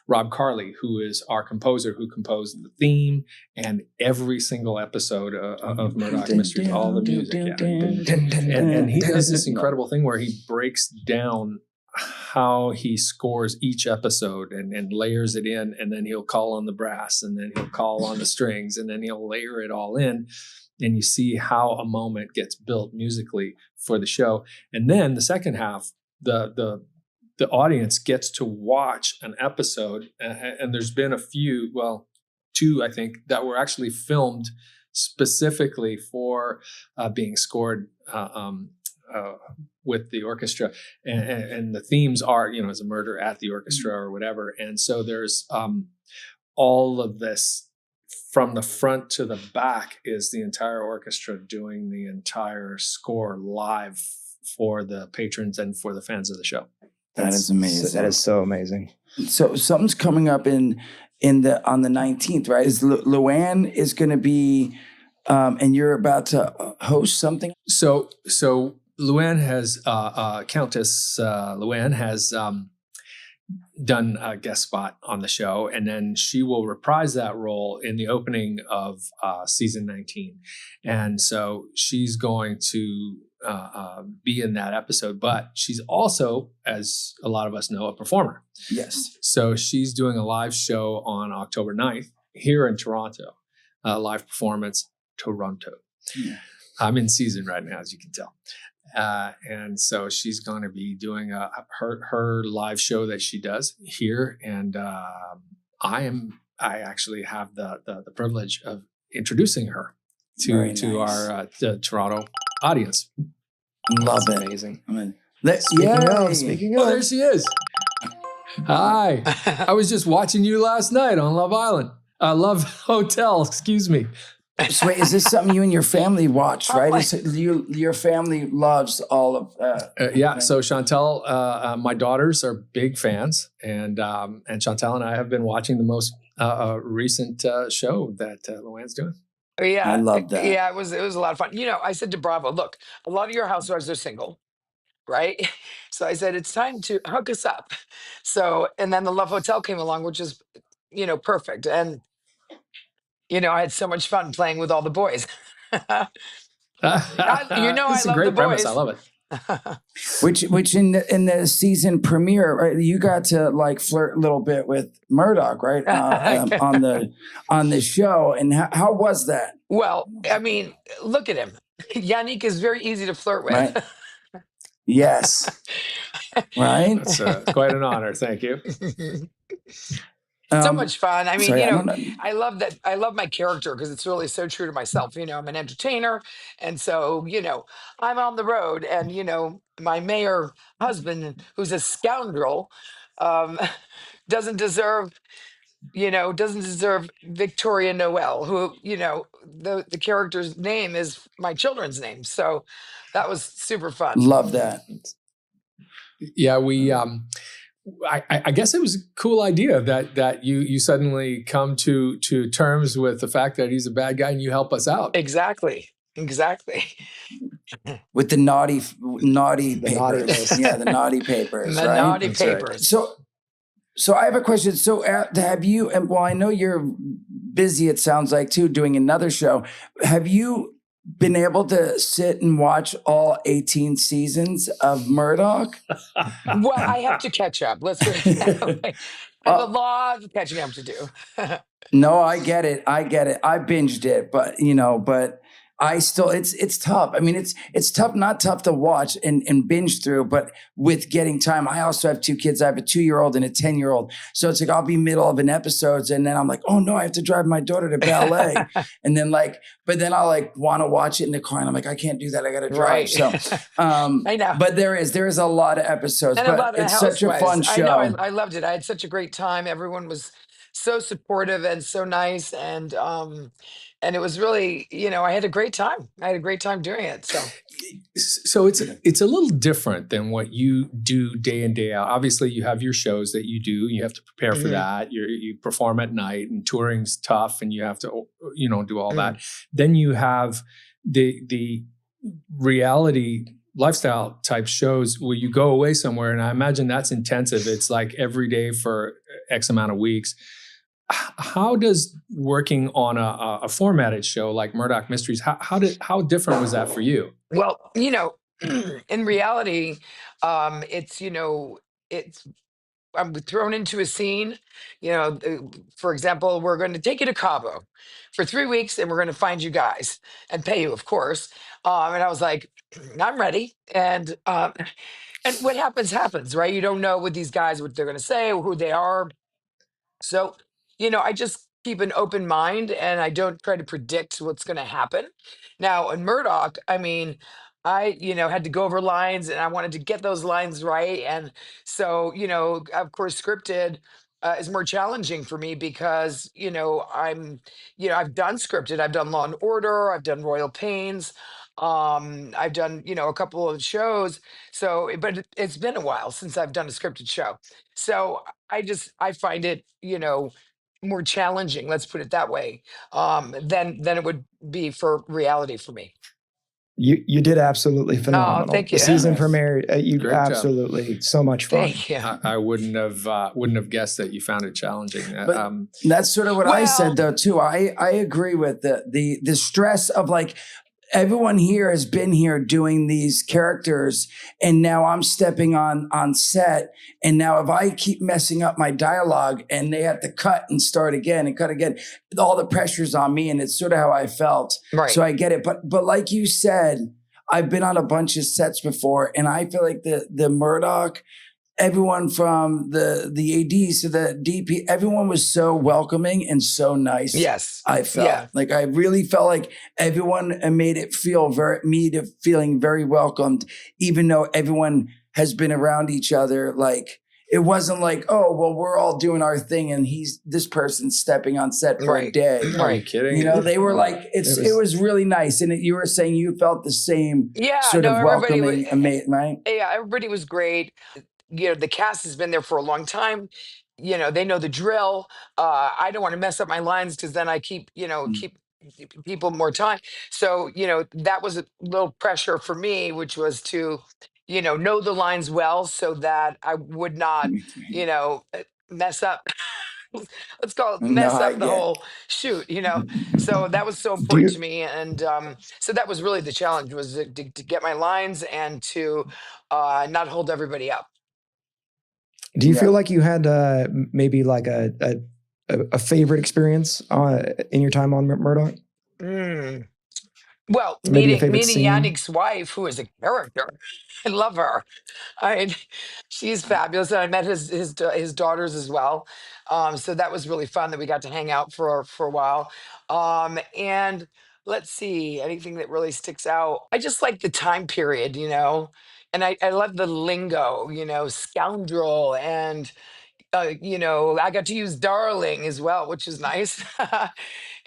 Rob Carley, who is our composer, who composed the theme and every single episode of Murdoch Mysteries, all the music. And he does this incredible thing where he breaks down how he scores each episode and layers it in, and then he'll call on the brass, and then he'll call on the strings, and then he'll layer it all in, and you see how a moment gets built musically for the show. And then the second half, the audience gets to watch an episode, and there's been two I think that were actually filmed specifically for being scored with the orchestra, and the themes are, you know, as a murder at the orchestra or whatever. And so there's all of this from the front to the back is the entire orchestra doing the entire score live for the patrons and for the fans of the show. That is amazing. That is so amazing. So something's coming up on the 19th, right? Is Luann is going to be, and you're about to host something? So Luann has, Countess Luann has done a guest spot on the show, and then she will reprise that role in the opening of season 19. And so she's going to be in that episode, but she's also, as a lot of us know, a performer. Yes. So she's doing a live show on October 9th here in Toronto, live performance, Toronto. Yeah. I'm in season right now, as you can tell. And so she's going to be doing her live show that she does here. And I actually have the privilege of introducing her to our Toronto audience. Love That's it. amazing. Speaking Oh, there she is. Hi. I was just watching you last night on Love Island. Love Hotel, excuse me. So wait, is this something you and your family watch, right? Your family loves all of yeah. So Chantel, my daughters are big fans, and Chantel and I have been watching the most recent show that Luann's doing. Yeah, I love that. Yeah, it was a lot of fun. I said to Bravo, look, a lot of your housewives are single, right? So I said, it's time to hook us up. So, and then the Love Hotel came along, which is, perfect. And, I had so much fun playing with all the boys. I It's a love great the premise. boys. I love it. Which in the season premiere, right, you got to like flirt a little bit with Murdoch, right, on the show. And how was that? Well, I mean, look at him. Yannick is very easy to flirt with. Right. Yes. Right. It's quite an honor. Thank you. So much fun. I mean, sorry, I love that. I love my character because it's really so true to myself. I'm an entertainer. And so, I'm on the road and, my mayor husband, who's a scoundrel, um, doesn't deserve, Victoria Noel, who, the character's name is my children's name. So that was super fun. Love that. Yeah, we. I guess it was a cool idea that you suddenly come to terms with the fact that he's a bad guy and you help us out. Exactly. With the naughty papers. Naughty The naughty papers. The right? naughty That's right. papers. So I have a question. So have you? And well, I know you're busy. It sounds like too, doing another show. Have you been able to sit and watch all 18 seasons of Murdoch? Well, I have to catch up. Let's put it that way. I have a lot of catching up to do. No, I get it. I binged it, but I still, it's tough. I mean, it's tough, not tough to watch and binge through, but with getting time. I also have two kids. I have a 2-year-old and a 10-year-old. So it's like, I'll be middle of an episode and then I'm like, oh no, I have to drive my daughter to ballet. And then but then I'll want to watch it in the car and I'm like, I can't do that. I got to drive. Right. So, I know. But there is a lot of episodes, And but a lot of it's such a fun Housewives. show. I know. I loved it. I had such a great time. Everyone was so supportive and so nice. And it was really, I had a great time. I had a great time doing it. So it's a little different than what you do day in, day out. Obviously, you have your shows that you do. You have to prepare for that. You perform at night, and touring's tough, and you have to do all that. Then you have the reality lifestyle type shows where you go away somewhere, and I imagine that's intensive. It's like every day for X amount of weeks. How does working on a formatted show like Murdoch Mysteries, how different was that for you? Well, in reality, it's I'm thrown into a scene. For example, we're going to take you to Cabo for 3 weeks, and we're going to find you guys and pay you, of course. And I was like, I'm ready. And what happens, right? You don't know with these guys what they're going to say or who they are. So, I just keep an open mind and I don't try to predict what's going to happen. Now, in Murdoch, I mean, I, had to go over lines and I wanted to get those lines right. And so, of course, scripted is more challenging for me because, I've done scripted, I've done Law and Order, I've done Royal Pains. I've done, a couple of shows. So, but it's been a while since I've done a scripted show. So I find it, more challenging, let's put it that way, than it would be for reality for me. You did absolutely Oh, phenomenal. thank The you. season premiere, you Great job. absolutely so much fun. Thank you. I wouldn't have guessed that you found it challenging. But that's sort of what I Well- said though too. I agree with the stress of like everyone here has been here doing these characters, and now I'm stepping on set, and now if I keep messing up my dialogue and they have to cut and start again and cut again, all the pressure's on me, and it's sort of how I felt. Right. So I get it, but like you said, I've been on a bunch of sets before, and I feel like the Murdoch, everyone from the ADs to the DP, everyone was so welcoming and so nice. Yes. I felt Yeah. like I really felt like everyone made it feel feeling very welcomed, even though everyone has been around each other. Like it wasn't like, oh, well, we're all doing our thing and this person's stepping on set for a Right. day. Are you kidding? They were like, it was really nice. And you were saying you felt the same Yeah. sort no, of everybody welcoming, right? Yeah, everybody was great. The cast has been there for a long time. They know the drill. I don't want to mess up my lines because then I keep people more time. So, that was a little pressure for me, which was to, know the lines well so that I would not, mess up. Let's call it No, mess I up the get- whole shoot, So that was so Do important you- to me. And so that was really the challenge was to get my lines and to not hold everybody up. Do you Yeah. feel like you had maybe like a favorite experience in your time on Murdoch? Mm. Well, Maybe a favorite meeting scene? Yannick's wife, who is a character. I love her. I she's fabulous. And I met his daughters as well. So that was really fun that we got to hang out for a while. And let's see, anything that really sticks out. I just like the time period, and I love the lingo, scoundrel and I got to use darling as well, which is nice.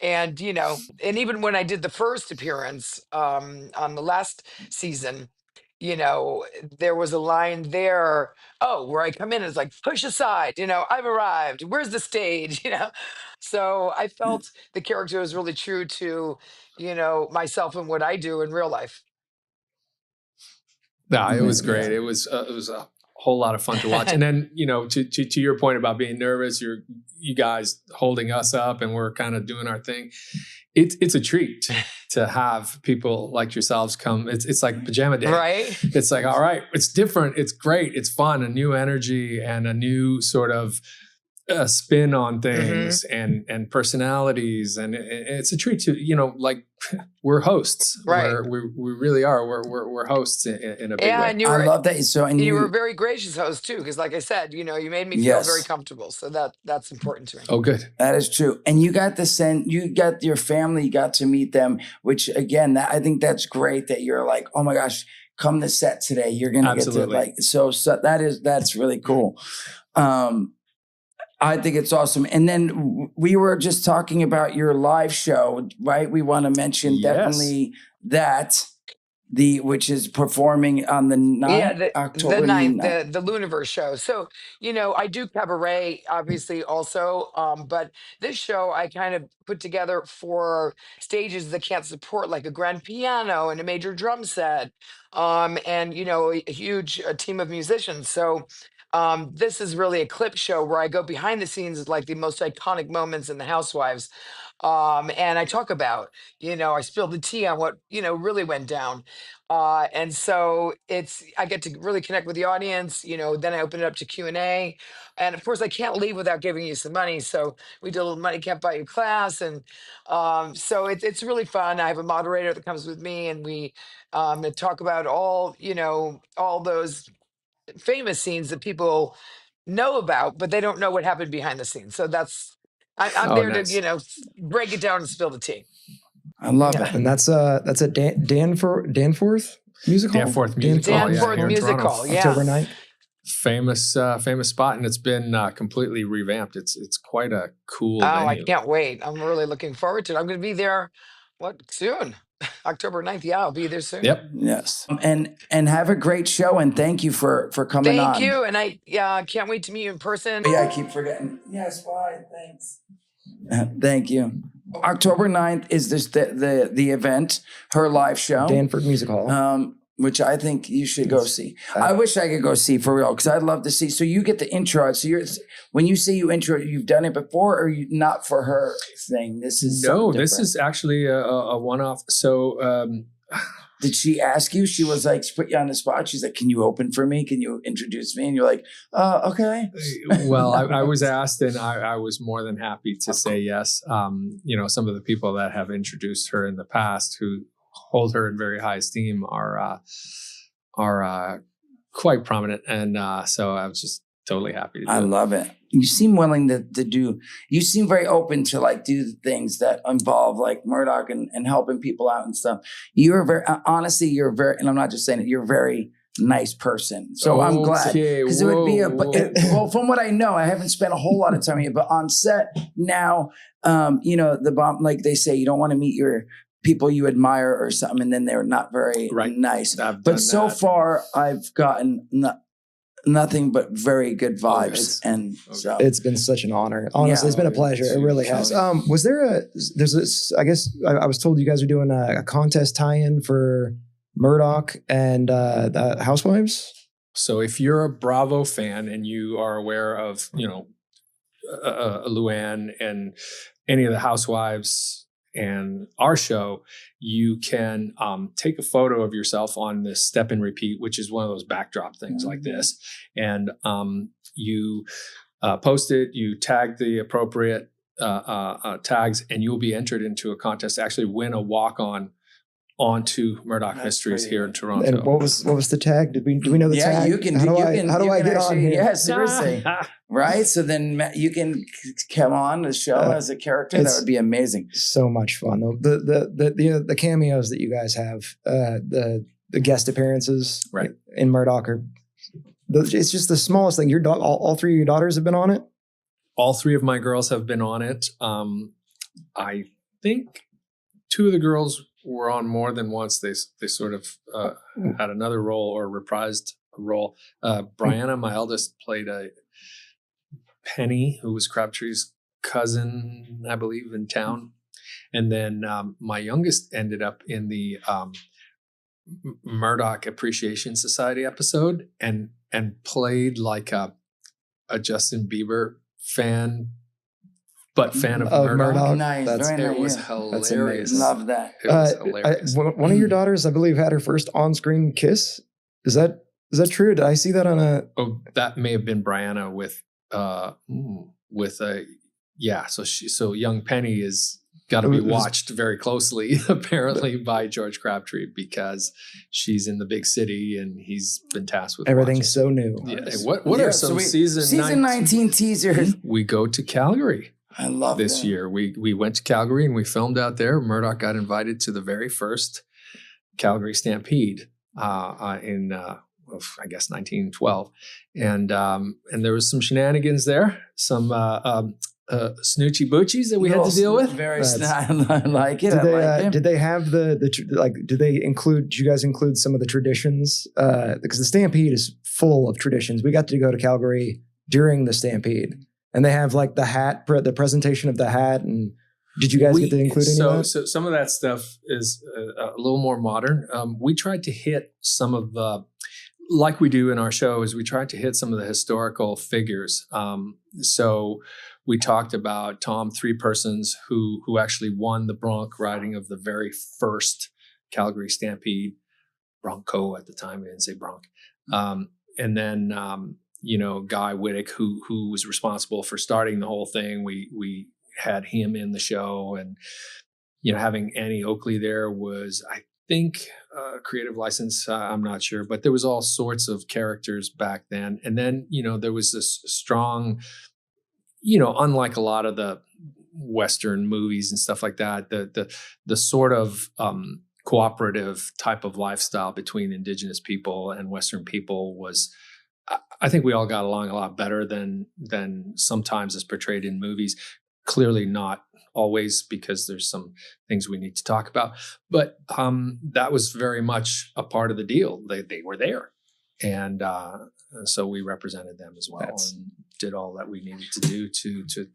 And and even when I did the first appearance on the last season, there was a line there, where I come in, it's like, push aside, I've arrived. Where's the stage? So I felt the character was really true to, myself and what I do in real life. No, it was Yeah. great. It was a whole lot of fun to watch. And then, to your point about being nervous, you guys holding us up and we're kind of doing our thing. It's a treat to have people like yourselves come. It's like pajama day. Right? It's like, all right, it's different. It's great. It's fun, a new energy and a new sort of spin on things and personalities. And it's a treat to, like we're hosts. Right. We really are. We're hosts in a big Yeah, way. and you I were love that. And you were a very gracious host too, because like I said, you made me feel Yes. very comfortable. So that's important to me. Oh, good. that is true. And you got you got your family, you got to meet them, which again, I think that's great that you're like, oh my gosh, come to set today. You're going to get to Absolutely. so that's really cool. I think it's awesome. And then we were just talking about your live show, right? We want to mention Yes. definitely that which is performing on the 9th, October the 9th, 9th. the Luniverse show. So, I do cabaret obviously also, but this show I kind of put together for stages that can't support like a grand piano and a major drum set, and a huge team of musicians. So. This is really a clip show where I go behind the scenes like the most iconic moments in the Housewives. And I talk about, I spilled the tea on what, really went down. And so I get to really connect with the audience, then I open it up to Q&A. And of course I can't leave without giving you some money. So we did a little money can't buy you class. And so it's really fun. I have a moderator that comes with me and we talk about all those famous scenes that people know about, but they don't know what happened behind the scenes. So I'm Oh, there nice. to, break it down and spill the tea. I love Yeah. it. And that's a Danforth Music Hall? Danforth Music Hall, Danforth here in Music Toronto. Hall, yeah. October 9th. Famous spot, and it's been completely revamped. It's quite a cool Oh, I venue. can't wait. I'm really looking forward to it. I'm going to be there, soon? October 9th. Yeah, I'll be there soon. Yep. Yes. And have a great show. And thank you for coming on. Thank you. And I can't wait to meet you in person. Yeah, I keep forgetting. Yes, why? Thanks. Thank you. October 9th is this the event, her live show. Danford Music Hall. Which I think you should go see. I wish I could go see for real, because I'd love to see. So you get the intro. So when you say you intro, you've done it before, or you not for her thing? This is this is actually a one-off. So did she ask you? She was like, she put you on the spot. She's like, "Can you open for me? Can you introduce me?" And you're like, "Okay." Well, I was asked, and I was more than happy to say yes. Some of the people that have introduced her in the past who hold her in very high esteem are quite prominent, and so I was just totally happy to do it. I love it. You seem willing to do. You seem very open to like do the things that involve like Murdoch and helping people out and stuff. You're very honestly. You're very, and I'm not just saying it. You're a very nice person. So I'm glad, because it would be well, from what I know, I haven't spent a whole lot of time here, but on set now, the bomb, like they say, you don't want to meet your people you admire or something, and then they're not very nice. But so far, I've gotten nothing but very good vibes, so it's been such an honor. Honestly, it's been a pleasure. It really has. Was there there's this? I guess I was told you guys are doing a contest tie-in for Murdoch and the Housewives. So if you're a Bravo fan and you are aware of Luann and any of the Housewives and our show, you can take a photo of yourself on this step and repeat, which is one of those backdrop things like this. And you post it, you tag the appropriate tags, and you will be entered into a contest to actually win a walk-on onto Murdoch Mysteries here in Toronto. And what was the tag? Do we know the tag? You can. How do I get on here? Yeah, seriously. Right. So then you can come on the show as a character. That would be amazing. So much fun. The cameos that you guys have, the guest appearances, right, in Murdoch it's just the smallest thing. All three of your daughters have been on it. All three of my girls have been on it. I think two of the girls were on more than once. They sort of had another role or reprised a role. Brianna, my eldest, played a Penny, who was Crabtree's cousin, I believe, in town. And then my youngest ended up in the Murdoch Appreciation Society episode and played like a Justin Bieber fan, but fan of Murdoch. Nice. It was hilarious. Love that. It was hilarious. One of your daughters, I believe, had her first on-screen kiss. Is that true? Did I see that on a? Oh, that may have been Brianna with a So young Penny is got to be watched very closely, apparently, by George Crabtree, because she's in the big city and he's been tasked with everything's so new. Yeah. What are some season 19 teasers? We go to Calgary. I love this year. We went to Calgary and we filmed out there. Murdoch got invited to the very first Calgary Stampede in I guess 1912, and there was some shenanigans there, some snoochie boochies that we had to deal with. Very I like it. Did they have did you guys include some of the traditions? Because the Stampede is full of traditions. We got to go to Calgary during the Stampede. And they have like the hat, the presentation of the hat. And did you guys get to include any of that? So some of that stuff is a little more modern. We tried to hit some of the, like we do in our show, is we tried to hit some of the historical figures. So we talked about Tom Three Persons, who actually won the bronc riding of the very first Calgary Stampede, Bronco at the time, we didn't say bronc. And then Guy Whittick, who was responsible for starting the whole thing. We had him in the show, and having Annie Oakley there was, I think, creative license. I'm not sure, but there was all sorts of characters back then. And then there was this strong, unlike a lot of the Western movies and stuff like that, the sort of cooperative type of lifestyle between Indigenous people and Western people was. I think we all got along a lot better than sometimes is portrayed in movies. Clearly not always, because there's some things we need to talk about. But that was very much a part of the deal. They were there. And so we represented them as well and did all that we needed to do to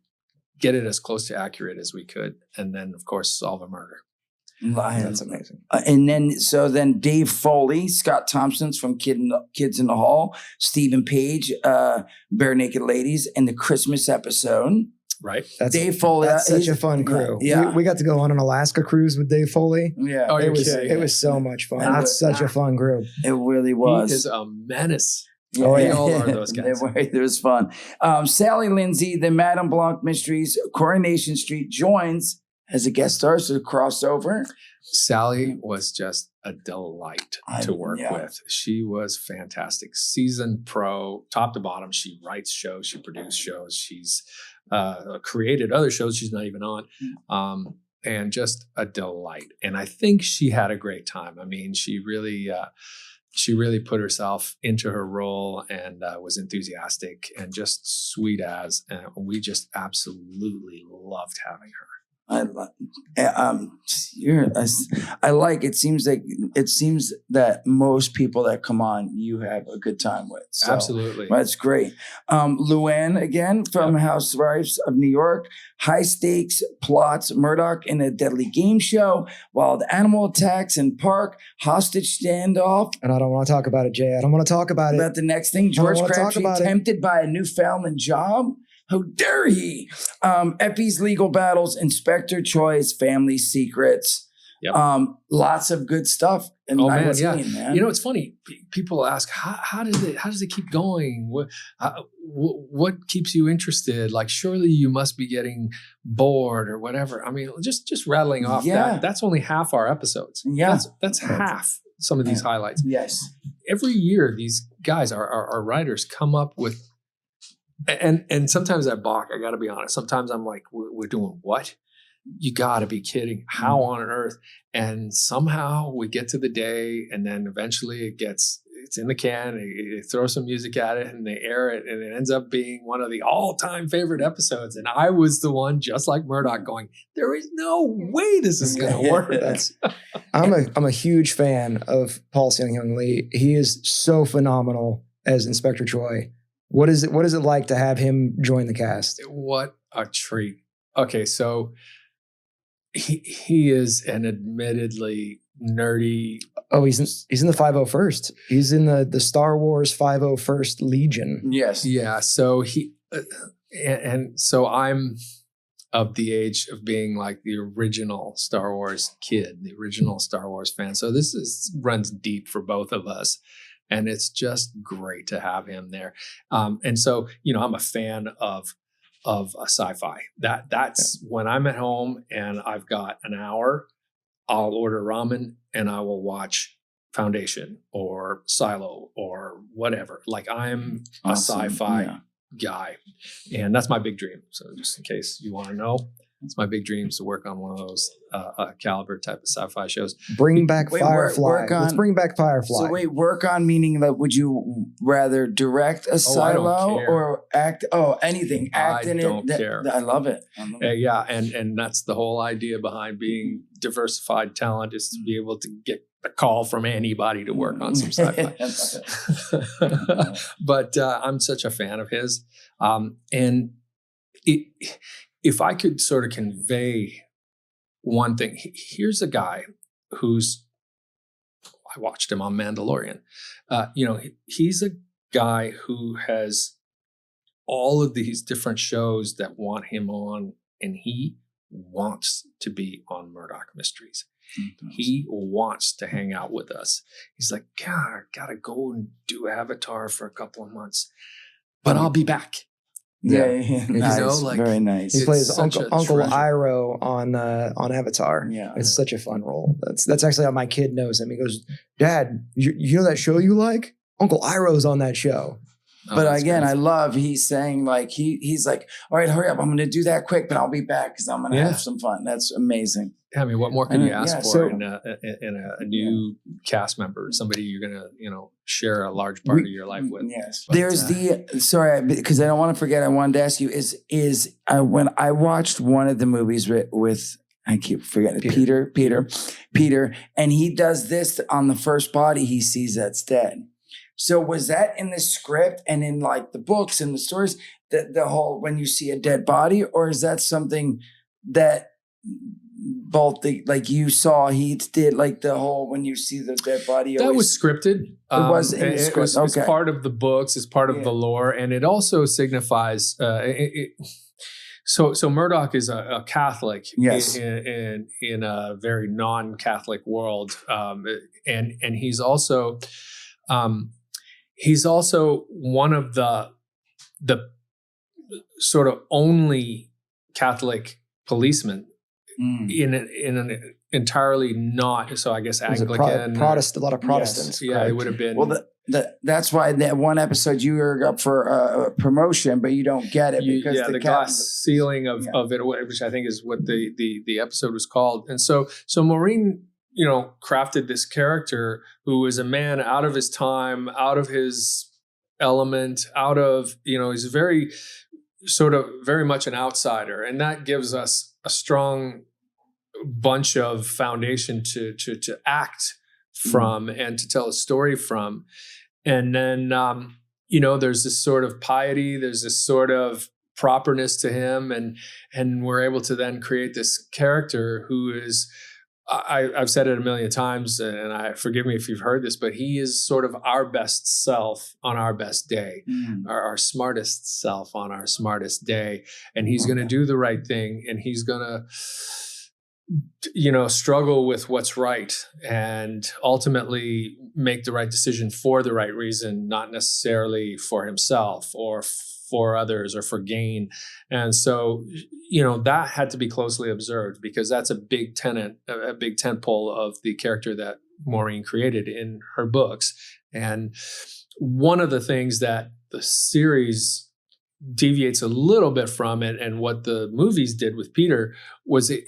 get it as close to accurate as we could. And then, of course, solve a murder. That's amazing. And then Dave Foley, Scott Thompson's from Kids in the Hall, Stephen Page, Bare Naked Ladies, and the Christmas episode. Right. Dave Foley. That's such a fun crew. Yeah. We got to go on an Alaska cruise with Dave Foley. Yeah. Oh, it was so much fun. That's such a fun group. It really was. He is a menace. Oh, They yeah. all are those guys. It was fun. Sally Lindsay, the Madame Blanc Mysteries, Coronation Street joins as a guest star, so crossover. Sally was just a delight to work with. She was fantastic. Seasoned pro, top to bottom. She writes shows. She produced shows. She's created other shows she's not even on. And just a delight. And I think she had a great time. I mean, she really put herself into her role and was enthusiastic and just sweet as. And we just absolutely loved having her. I like it. Seems that most people that come on, you have a good time with. So, absolutely, that's great. Luann again from Housewives of New York. High stakes plots, Murdoch in a deadly game show, wild animal attacks in park, hostage standoff. And I don't want to talk about it, Jay. I don't want to talk about it. About the next thing, George Crabtree tempted by a Newfoundland job. How dare he? Effie's legal battles, Inspector Choi's family secrets. Yep. Lots of good stuff. In 19, man. You know, it's funny. People ask, how does it keep going? What keeps you interested? Like, surely you must be getting bored or whatever. I mean, just rattling off that. That's only half our episodes. Yeah. That's half some of these highlights. Yes. Every year, these guys, our writers, come up with. And sometimes I balk, I got to be honest. Sometimes I'm like, we're doing what? You got to be kidding. How on earth? And somehow we get to the day, and then eventually it's in the can. They throw some music at it and they air it, and it ends up being one of the all-time favorite episodes. And I was the one, just like Murdoch, going, there is no way this is going to work. I'm a huge fan of Paul Seung-Hyun Lee. He is so phenomenal as Inspector Choi. What is it like to have him join the cast? What a treat. Okay, so he is an admittedly nerdy. Oh, he's in the 501st. He's in the Star Wars 501st Legion. Yes. Yeah. So he and so I'm of the age of being like the original Star Wars kid, the original Star Wars fan. So this runs deep for both of us. And it's just great to have him there. And so, I'm a fan of a sci-fi. That's when I'm at home and I've got an hour, I'll order ramen and I will watch Foundation or Silo or whatever. Like, I'm a sci-fi guy. And that's my big dream. So just in case you want to know, it's my big dream is to work on one of those caliber type of sci-fi shows. Bring back Firefly. Let's bring back Firefly. So work on meaning that would you rather direct a silo or act? Oh, anything. Act in it. I don't care. I love it. Yeah, and that's the whole idea behind being diversified talent, is to be able to get a call from anybody to work on some sci-fi. But I'm such a fan of his. And if I could sort of convey one thing, here's a guy I watched him on Mandalorian. He's a guy who has all of these different shows that want him on, and he wants to be on Murdoch Mysteries. He wants to hang out with us. He's like, God, I gotta go and do Avatar for a couple of months, but I'll be back. Yeah. Nice. Very nice. He plays Uncle Iroh on Avatar. Yeah, it's such a fun role. That's actually how my kid knows him. He goes, Dad, you know that show you like? Uncle Iroh's on that show. But again, I love he's saying like he's like, all right, hurry up. I'm going to do that quick, but I'll be back because I'm going to have some fun. That's amazing. I mean, what more can you ask for in a new cast member, somebody you're going to, share a large part of your life with? Yes. But, there's sorry, because I don't want to forget, I wanted to ask you is when I watched one of the movies with I keep forgetting Peter, and he does this on the first body he sees that's dead. So was that in the script and in like the books and the stories, the whole when you see a dead body, or is that something that both like you saw he did like the whole when you see the dead body? That was scripted. It was in the script. It's part of the books. It's part of the lore, and it also signifies. So Murdoch is a Catholic in a very non-Catholic world, and he's also one of the sort of only Catholic policemen in an entirely not. So I guess Anglican, a lot of Protestants. Yes, yeah, it would have been. Well, that's why that one episode you were up for a promotion, but you don't get it because the glass ceiling of it, which I think is what the episode was called. And so Maureen, crafted this character who is a man out of his time, out of his element, out of he's very much an outsider, and that gives us a strong bunch of foundation to act from and to tell a story from. And then, there's this sort of piety, there's this sort of properness to him. And we're able to then create this character who is, I've said it a million times, and forgive me if you've heard this, but he is sort of our best self on our best day, our smartest self on our smartest day. And he's going to do the right thing, and he's going to, struggle with what's right and ultimately make the right decision for the right reason, not necessarily for himself or for others or for gain. And so, that had to be closely observed because that's a big tentpole of the character that Maureen created in her books. And one of the things that the series deviates a little bit from it, and what the movies did with Peter was it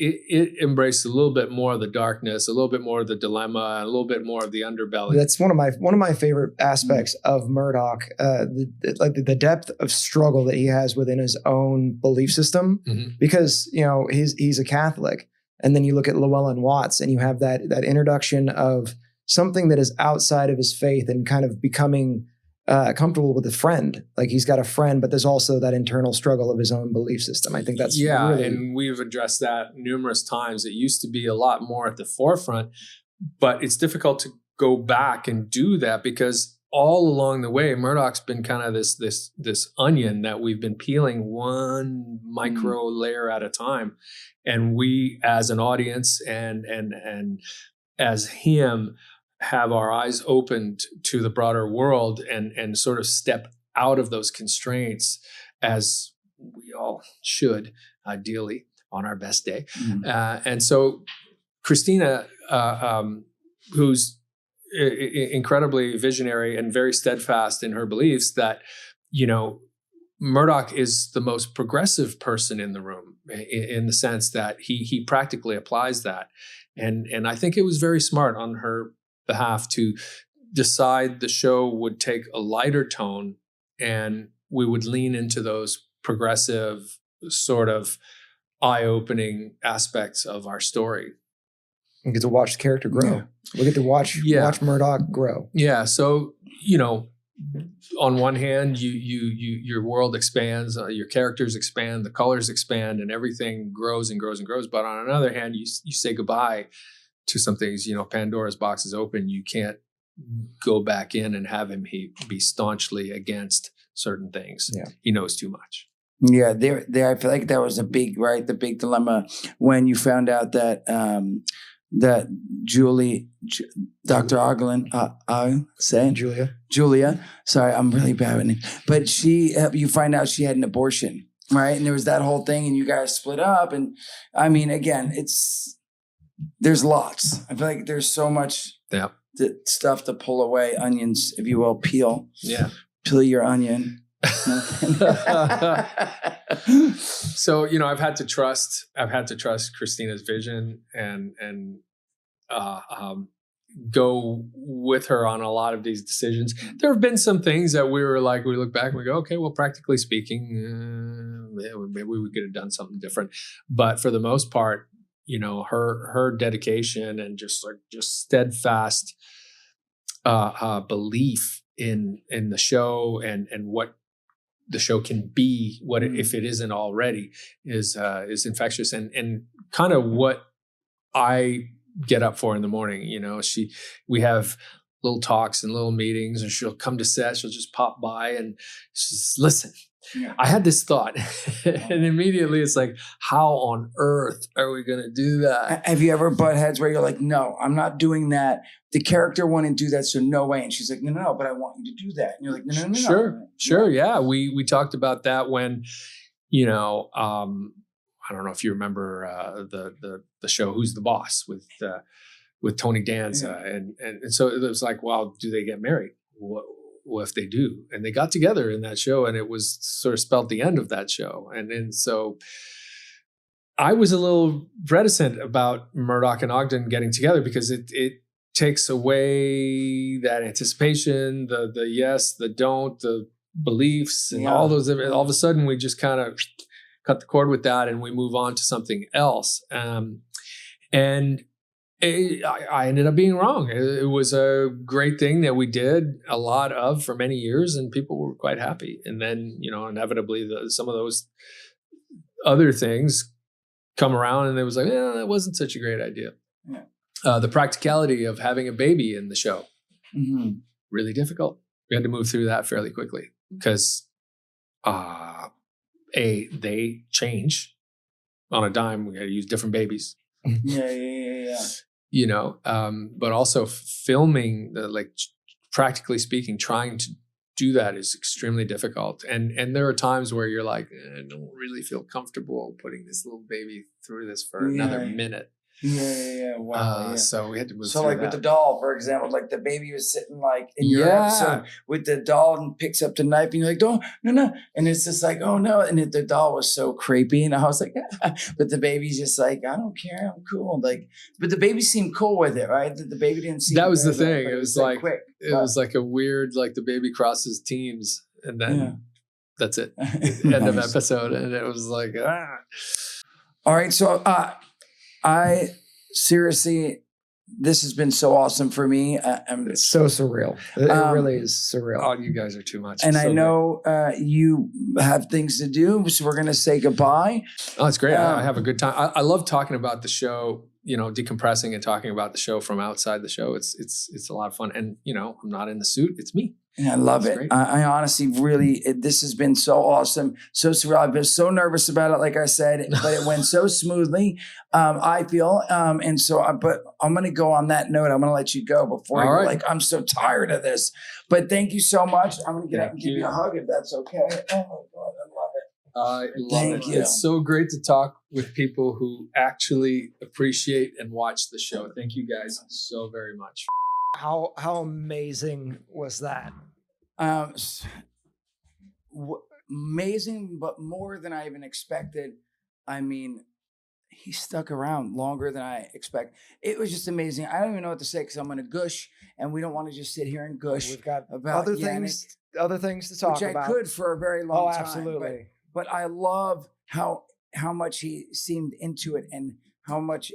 embraced a little bit more of the darkness, a little bit more of the dilemma, a little bit more of the underbelly. That's one of my favorite aspects of Murdoch, the depth of struggle that he has within his own belief system, because he's a Catholic, and then you look at Llewellyn Watts, and you have that introduction of something that is outside of his faith and kind of becoming comfortable with a friend. Like he's got a friend, but there's also that internal struggle of his own belief system. I think that's and we've addressed that numerous times. It used to be a lot more at the forefront, but it's difficult to go back and do that because all along the way, Murdoch's been kind of this onion that we've been peeling one micro layer at a time, and we as an audience and as him have our eyes opened to the broader world and sort of step out of those constraints, as we all should, ideally, on our best day. And so Christina, who's incredibly visionary and very steadfast in her beliefs that, Murdoch is the most progressive person in the room in the sense that he practically applies that. And I think it was very smart on her behalf to decide the show would take a lighter tone and we would lean into those progressive sort of eye-opening aspects of our story. We get to watch the character grow. We get to watch Murdoch grow. Yeah. So, on one hand, your world expands, your characters expand, the colors expand, and everything grows and grows and grows. But on another hand, you say goodbye to some things. Pandora's box is open. You can't go back in and have him be staunchly against certain things. Yeah. He knows too much. Yeah, there. I feel like that was the big dilemma when you found out that that Dr. Oglen, Julia. Sorry, I'm really bad with names. But you find out she had an abortion, right? And there was that whole thing, and you guys split up. And I mean, again, there's lots. I feel like there's so much stuff to pull away, onions, if you will, peel. Yeah. Peel your onion. So, I've had to trust Christina's vision and go with her on a lot of these decisions. There have been some things that we look back and we go, okay, well, practically speaking, maybe we could have done something different. But for the most part, her dedication and just steadfast belief in the show and what the show can be, if it isn't already, is infectious and kind of what I get up for in the morning. We have little talks and little meetings, and she'll come to set. She'll just pop by and she's listen. Yeah. I had this thought, and immediately it's like, how on earth are we going to do that? Have you ever butt heads where you're like, no, I'm not doing that. The character wouldn't do that, so no way. And she's like, no, but I want you to do that. And you're like, no. Sure. Yeah. We talked about that when, I don't know if you remember the show Who's the Boss with Tony Danza, and so it was like, well, do they get married? What if they do? And they got together in that show, and it was sort of spelled the end of that show. And so I was a little reticent about Murdoch and Ogden getting together because it takes away that anticipation, the yes, the don't, the beliefs, and all those. All of a sudden, we just kind of cut the cord with that, and we move on to something else. And I ended up being wrong. It was a great thing that we did a lot of for many years, and people were quite happy. And then, inevitably, some of those other things come around, and it was like, that wasn't such a great idea. Yeah. The practicality of having a baby in the show, really difficult. We had to move through that fairly quickly because they change on a dime. We got to use different babies. Yeah. But also filming, practically speaking, trying to do that is extremely difficult. And there are times where you're like, I don't really feel comfortable putting this little baby through this for another minute. Yeah. Wow. So we had to move through that. With the doll, for example, the baby was sitting in your episode with the doll and picks up the knife and you're like, don't, no. And it's just like, oh no. And the doll was so creepy. And I was like, but the baby's just like, I don't care. I'm cool. But the baby seemed cool with it, right? The baby didn't seem. That was the thing. It was like quick. It was like a weird, the baby crosses teams and then that's it. End of episode. And it was like, All right. So, I seriously, this has been so awesome for me. It's so surreal. It really is surreal. Oh, you guys are too much. And I know you have things to do, so we're going to say goodbye. Oh, it's great. I have a good time. I love talking about the show, decompressing and talking about the show from outside the show. It's a lot of fun. And, I'm not in the suit. It's me. And I love it. I honestly really, this has been so awesome, so surreal. I've been so nervous about it, like I said, but it went so smoothly, I feel. But I'm going to go on that note. I'm going to let you go before you're like, I'm so tired of this. But thank you so much. I'm going to get up and give you a hug if that's okay. Oh my God, I love it. It's so great to talk with people who actually appreciate and watch the show. Thank you guys so very much. How amazing was that? Amazing, but more than I even expected. I mean, he stuck around longer than I expect. It was just amazing. I don't even know what to say because I'm going to gush, and we don't want to just sit here and gush. We've got about other things to talk about. Which I could for a very long time. Absolutely. But I love how much he seemed into it and how much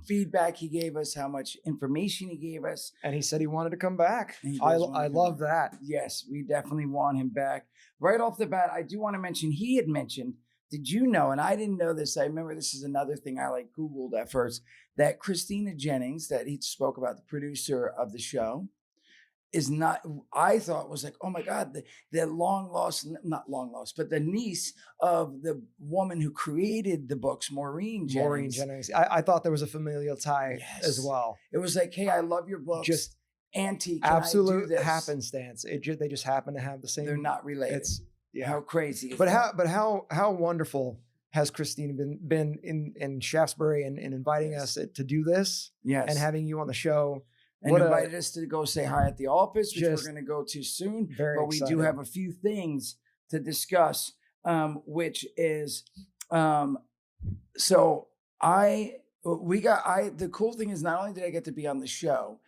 feedback he gave us, how much information he gave us. And he said he wanted to come back. I love that. Yes, we definitely want him back. Right off the bat, I do want to mention, he had mentioned, did you know, and I didn't know this, I remember this is another thing I Googled at first, that Christina Jennings, that he spoke about, the producer of the show, is not, I thought was oh my God, the not long lost, but the niece of the woman who created the books, Maureen Jennings. I thought there was a familial tie as well. It was hey, I love your books. Just Auntie, absolute happenstance. They just happen to have the same. They're not related. How crazy. But how wonderful has Christina been in Shaftesbury and inviting us to do this? Yes. And having you on the show. and invited us to go say hi at the office, which we're going to go to soon. Very excited. We do have a few things to discuss, which is, the cool thing is not only did I get to be on the show,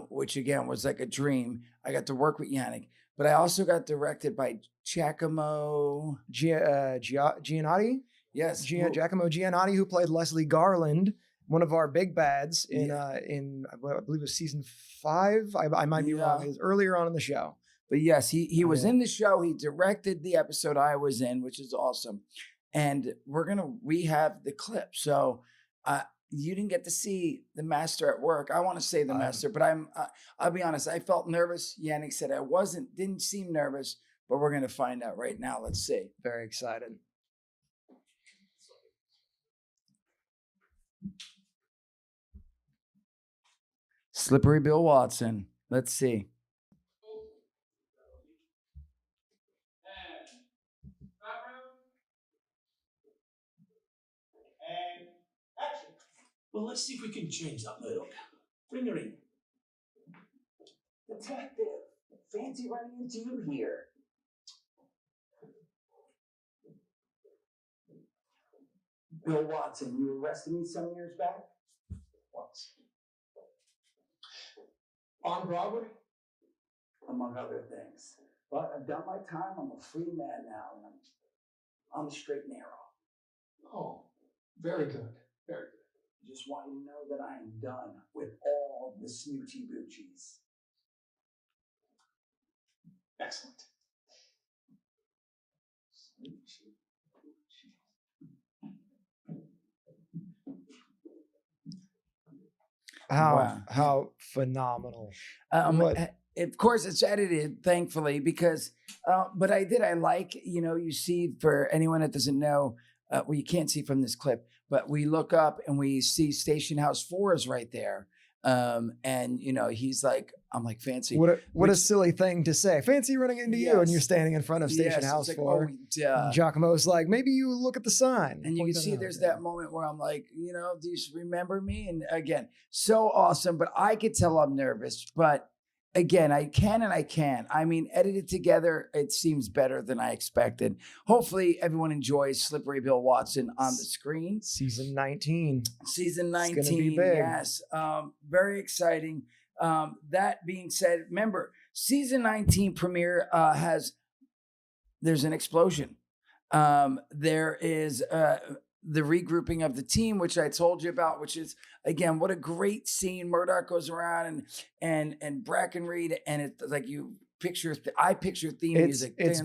which again was like a dream. I got to work with Yannick, but I also got directed by Giacomo Giannotti. Yes, Giacomo Giannotti, who played Leslie Garland, one of our big bads in I believe it was season 5. I might be wrong. It was earlier on in the show. But yes, he was in the show. He directed the episode I was in, which is awesome. And we have the clip. So you didn't get to see the master at work. I want to say the master, but I'll be honest. I felt nervous. Yannick said I didn't seem nervous, but we're going to find out right now. Let's see. Very excited. Slippery Bill Watson. Let's see. And action. Well, let's see if we can change that little. Bring her in. Detective, fancy running into you here. Bill Watson, you arrested me some years back? Once. Armed robbery? Among other things. But I've done my time. I'm a free man now, and I'm on the straight and narrow. Oh, very good. Very good. I just want you to know that I am done with all the snooty boochies. Excellent. How phenomenal. Of course, it's edited, thankfully, because, but I like, you see, for anyone that doesn't know, well, you can't see from this clip, but we look up and we see Station House 4 is right there. And he's like, I'm like, fancy. What a silly thing to say. Fancy running into you, and you're standing in front of Station House 4. Giacomo's like, maybe you look at the sign. And you can see there's that moment where I'm like, do you remember me? And again, so awesome. But I could tell I'm nervous. But again, I can and I can't. I mean, edited together, it seems better than I expected. Hopefully, everyone enjoys Slippery Bill Watson on the screen. Season 19. Season 19. It's gonna be big. Yes. Very exciting. That being said, remember, season 19 premiere there's an explosion. There is the regrouping of the team, which I told you about, which is, again, what a great scene. Murdoch goes around and Brackenreed, and it's like I picture theme music. It's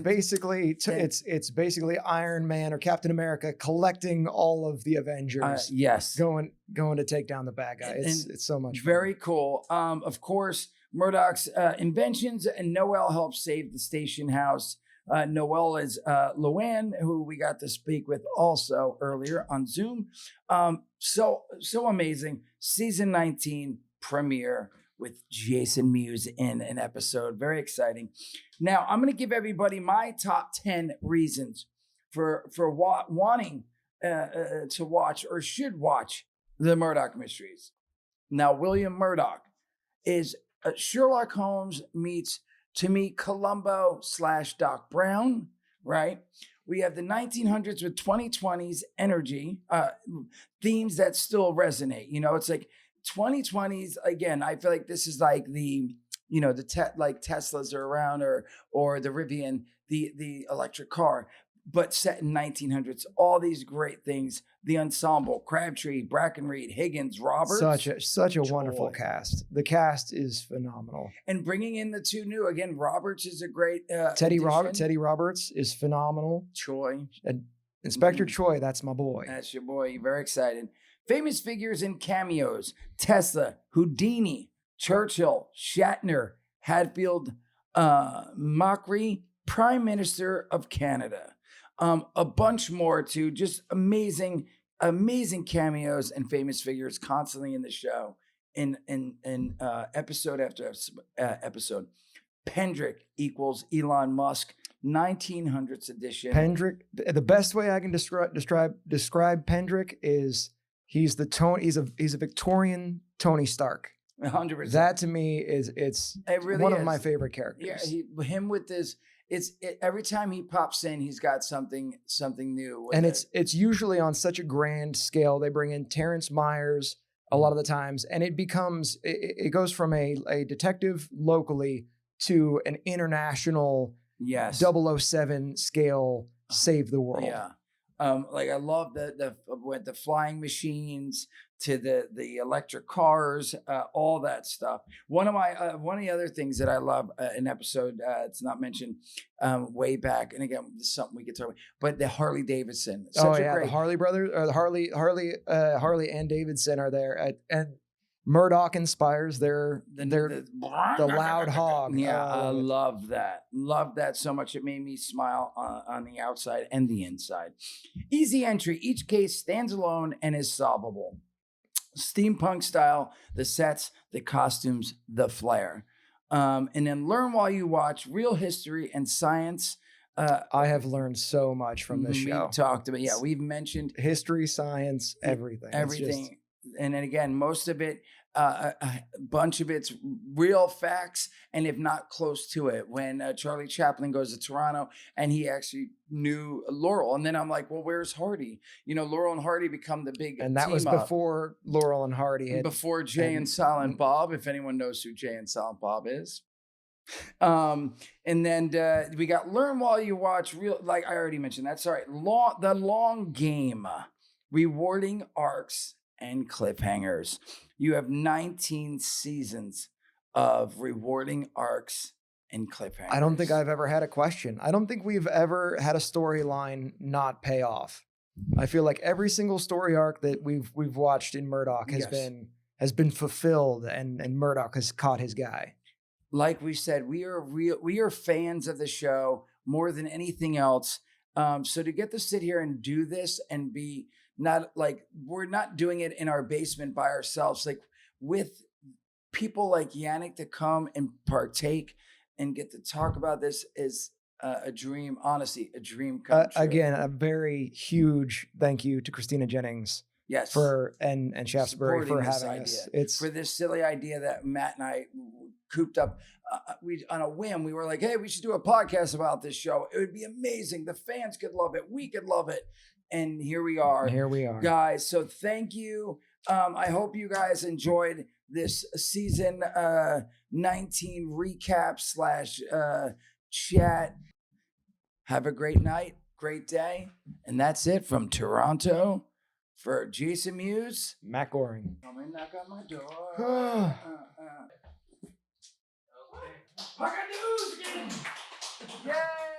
basically Iron Man or Captain America collecting all of the Avengers. Yes, going to take down the bad guy. It's so much fun. Very cool. Of course, Murdoch's inventions, and Noelle helps save the station house. Noelle is Luann, who we got to speak with also earlier on Zoom. So amazing. Season 19 premiere with Jason Mewes in an episode. Very exciting. Now, I'm going to give everybody my top 10 reasons for wanting to watch or should watch the Murdoch Mysteries. Now, William Murdoch is Sherlock Holmes meets, to me, Columbo / Doc Brown, right? We have the 1900s with 2020s energy, themes that still resonate. It's like 2020s, again, I feel like this is like the Teslas are around or the Rivian, the electric car, but set in 1900s. All these great things. The ensemble: Crabtree, Brackenreed, Higgins, Roberts. Such a wonderful cast. The cast is phenomenal. And bringing in the two new, again, Roberts is a great Teddy Roberts is phenomenal. Choi. Inspector Choi, that's my boy. That's your boy. Very excited. Famous figures and cameos: Tesla, Houdini, Churchill, Shatner, Hatfield, Macri, Prime Minister of Canada. A bunch more too. Just amazing cameos and famous figures constantly in the show. In episode after episode. Pendrick equals Elon Musk. 1900s edition. Pendrick. The best way I can describe Pendrick is he's a Victorian Tony Stark. 100%. That to me is It really one is. of my favorite characters. Yeah, him with this. Every time he pops in, he's got something new. And it's usually on such a grand scale. They bring in Terrence Myers a lot of the times, and it goes from a detective locally to an international 007 scale save the world. Yeah. Like I love the flying machines to the electric cars, all that stuff. One of the other things that I love an episode, it's not mentioned way back, and again, this is something we could talk about, but the Harley Davidson. The Harley brothers, or the Harley and Davidson are there, and Murdoch inspires the loud hog. Yeah, I love that. Love that so much. It made me smile on the outside and the inside. Easy entry. Each case stands alone and is solvable. Steampunk style, the sets, the costumes, the flair. And then learn while you watch. Real history and science. I have learned so much from this show. We talked about, we've mentioned history, science, everything. Everything. And then again, most of it, a bunch of it's real facts, and if not close to it. When Charlie Chaplin goes to Toronto and he actually knew Laurel, and then I'm like, well, where's Hardy? Laurel and Hardy become the big and that team was before Laurel and Hardy before Jay and Silent Bob. If anyone knows who Jay and Silent Bob is. And then we got learn while you watch. Real, like I already mentioned, that's all right. The long game, rewarding arcs and cliffhangers. You have 19 seasons of rewarding arcs and cliffhangers. I don't think I've ever had a question. I don't think we've ever had a storyline not pay off. I feel like every single story arc that we've watched in Murdoch has been fulfilled, and Murdoch has caught his guy. Like we said, we are fans of the show more than anything else. So to get to sit here and do this and be not like we're not doing it in our basement by ourselves, like with people like Yannick to come and partake and get to talk about this is a dream, honestly, a dream come true. Again, a very huge thank you to Christina Jennings. Yes. And Shaftesbury for having us. It's for this silly idea that Matt and I cooped up. We on a whim, we were like, hey, we should do a podcast about this show. It would be amazing. The fans could love it. We could love it. And here we are. Guys. So thank you. I hope you guys enjoyed this season 19 recap / chat. Have a great night, great day. And that's it from Toronto. For Jason Mewes, Matt Goehring. Come and knock on my door. Pucker News again. Yay!